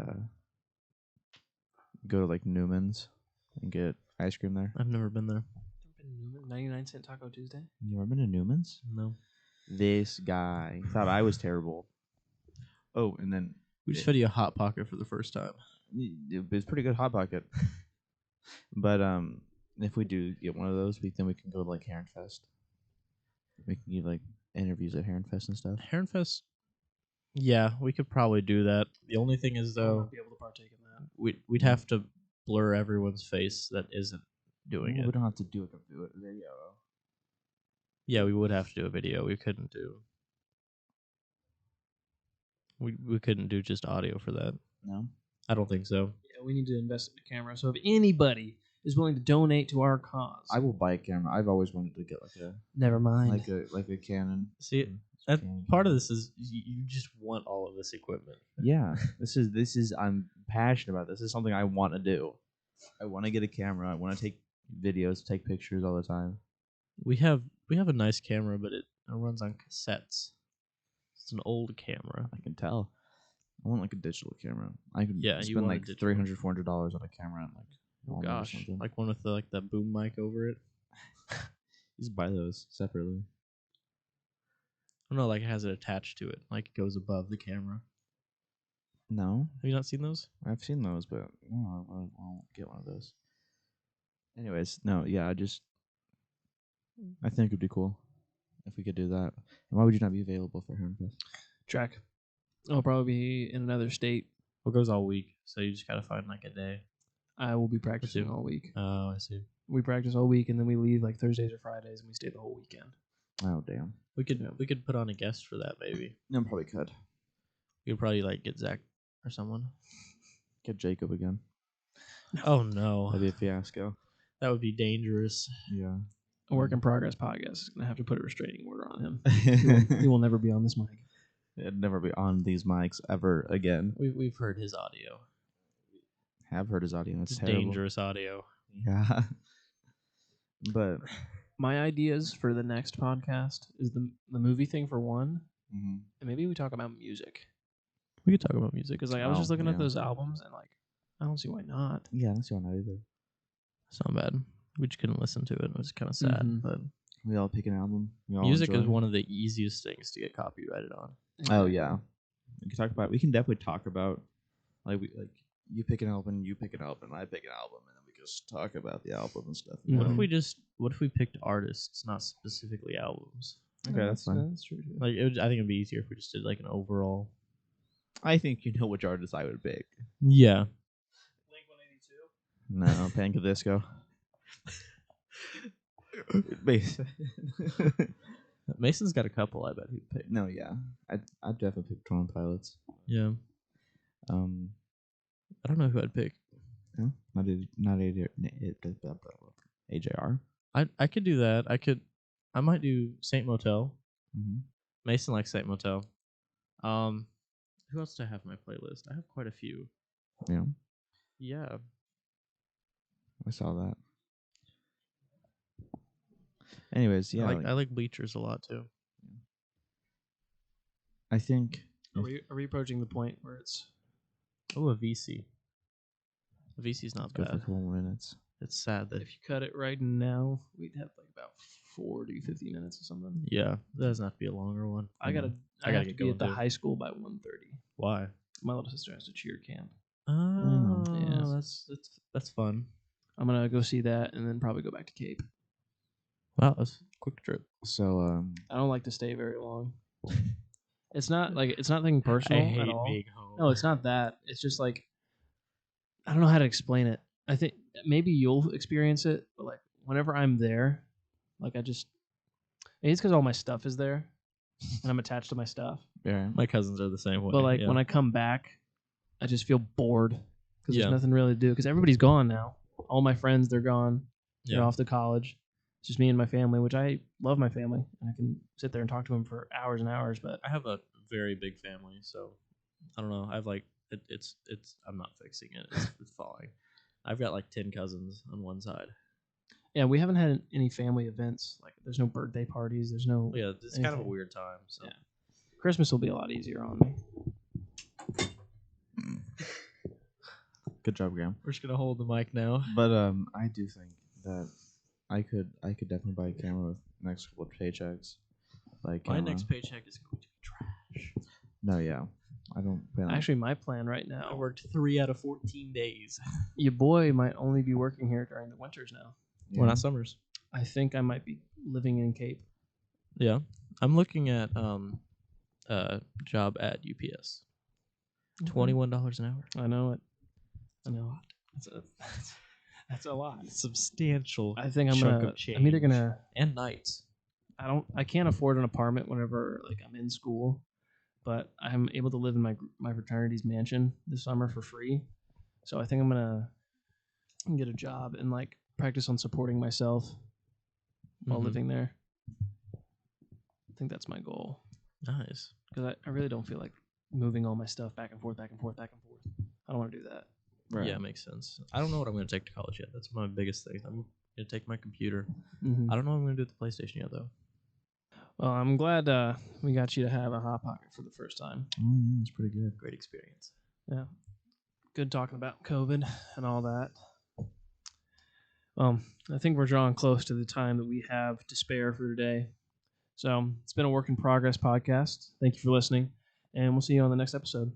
go to like Newman's and get ice cream there. I've never been there. 99-cent Taco Tuesday. You ever been to Newman's? No. This guy thought I was terrible. Oh, and then We just fed you a Hot Pocket for the first time. it was pretty good Hot Pocket. But if we do get one of those, then we can go to like Heron Fest. We can give like interviews at Heron Fest and stuff. Heron Fest. Yeah, we could probably do that. The only thing is I though, won't be able to partake in that. we'd have to blur everyone's face that isn't doing We it. don't have to do a video. Yeah, we would have to do a video. We couldn't do. We couldn't do just audio for that. No. I don't think so. Yeah, we need to invest in a camera. So if anybody is willing to donate to our cause, I will buy a camera. I've always wanted to get never mind. like a Canon. See, that part of this is you just want all of this equipment. Yeah, this is I'm passionate about this. This is something I want to do. I want to get a camera. I want to take videos, take pictures all the time. We have a nice camera, but it runs on cassettes. It's an old camera. I can tell. I want like a digital camera. I could Yeah, you spend want a like digital. $300-$400 on a camera and like Oh Walmart or gosh, something. like one with the boom mic over it. Just buy those separately. I don't know, like it has it attached to it, like it goes above the camera. No, Have you not seen those? I've seen those, but no, I won't get one of those. Anyways, no, yeah, I think it'd be cool if we could do that. And why would you not be available for Heron Fest? track. I'll probably be in another state. Well, it goes all week, so you just gotta find like a day. I will be practicing two. all week. Oh, I see. We practice all week, and then we leave like Thursdays or Fridays, and we stay the whole weekend. Oh damn. We could put on a guest for that maybe. No, probably could We could probably like get Zach or someone. get Jacob again. Oh no, That'd be a fiasco. that would be dangerous. Yeah. A work in progress podcast is gonna have to put a restraining order on him. He will never be on this mic. It'd never be on these mics ever again. We've heard his audio. Have heard his audio. It's It's terrible. dangerous audio. Yeah. But My ideas for the next podcast is the movie thing for one, and maybe we talk about music. We could talk about music. Because like I was just looking at yeah. those albums, and like I don't see why not. Yeah, that's not either. It's not bad. We just couldn't listen to it. It was kind of sad, Mhm. but We all pick an album. We all Music enjoy. is one of the easiest things to get copyrighted on. Oh yeah, we can definitely talk about like you pick an album, you pick an album, and I pick an album, and then we just talk about the album and stuff. Yeah. What if we picked artists, not specifically albums? Okay, that's fine. That's true. Too. Like I think it'd be easier if we just did like an overall. I think you know which artist I would pick. Yeah. Blink 182. No, Panic at the Disco. Base. Mason's got a couple. I bet he'd pick. No, yeah, I'd definitely pick 21 Pilots. Yeah. I I don't know who I'd pick. not AJR. I could do that. I might do Saint Motel. Mm-hmm. Mason likes Saint Motel. Who else do I have on my playlist? I have quite a few. Yeah, Yeah. I saw that. Anyways, yeah, I like Bleachers a lot too. I think. Are we approaching the point where it's Oh, a VC. A VC's not Go for a bad. couple more minutes. It's sad that if you cut it right now, we'd have like about 40, 50 minutes or something. yeah, that doesn't have to be a longer one. I gotta I gotta have to get be going, at the too. high school by 1:30. Why? My little sister has a cheer camp. Oh, Yeah. that's fun. I'm gonna go see that and then probably go back to Cape. Wow, that's a quick trip. So, I don't like to stay very long. It's not nothing personal at all. being home. No, it's not that. It's just like I don't know how to explain it. I think maybe you'll experience it, but like whenever I'm there, like maybe it's because all my stuff is there, and I'm attached to my stuff. yeah, My cousins are the same way. But like yeah. when I come back, I just feel bored because Yeah. there's nothing really to do. Because everybody's gone now. All my friends, they're gone. They're Yeah. off to college. It's just me and my family, which I love my family. I can sit there and talk to them for hours and hours. But I have a very big family, so I don't know. I've like it's I'm not fixing it. It's falling. I've got like 10 cousins on one side. yeah, we haven't had any family events. Like there's no birthday parties. There's no Yeah, it's kind of a anything. weird time. So Yeah. Christmas will be a lot easier on me. good job, Graham. we're just gonna hold the mic now. But I do think that I could definitely buy a camera with the next couple of paychecks. Like My next paycheck is going to be trash. No, yeah, I don't. Plan on- Actually, my plan right I now, worked 3 out of 14 days. your boy might only be working here during the winters now. yeah. Well, not summers. I think I might be living in Cape. Yeah, I'm looking at job at UPS. $21 an hour. I know it. I know. That's a lot. Substantial. I think I'm chunk gonna. of change. I'm either gonna. And nights. I can't afford an apartment whenever like I'm in school, but I'm able to live in my fraternity's mansion this summer for free. So I think I'm gonna get a job and like practice on supporting myself while Mhm. living there. I think that's my goal Nice. because I really don't feel like moving all my stuff back and forth, back and forth, back and forth. I don't want to do that. Right. Yeah, it makes sense. I don't know what I'm going to take to college yet. That's my biggest thing. I'm going to take my computer. Mm-hmm. I don't know what I'm going to do with the PlayStation yet, though. Well, I'm glad we got you to have a hot pocket for the first time. Oh yeah, it's pretty good. Great experience. Yeah. Good talking about COVID and all that. I think we're drawing close to the time that we have to spare for today. So it's been a work in progress podcast. Thank you for listening, and we'll see you on the next episode.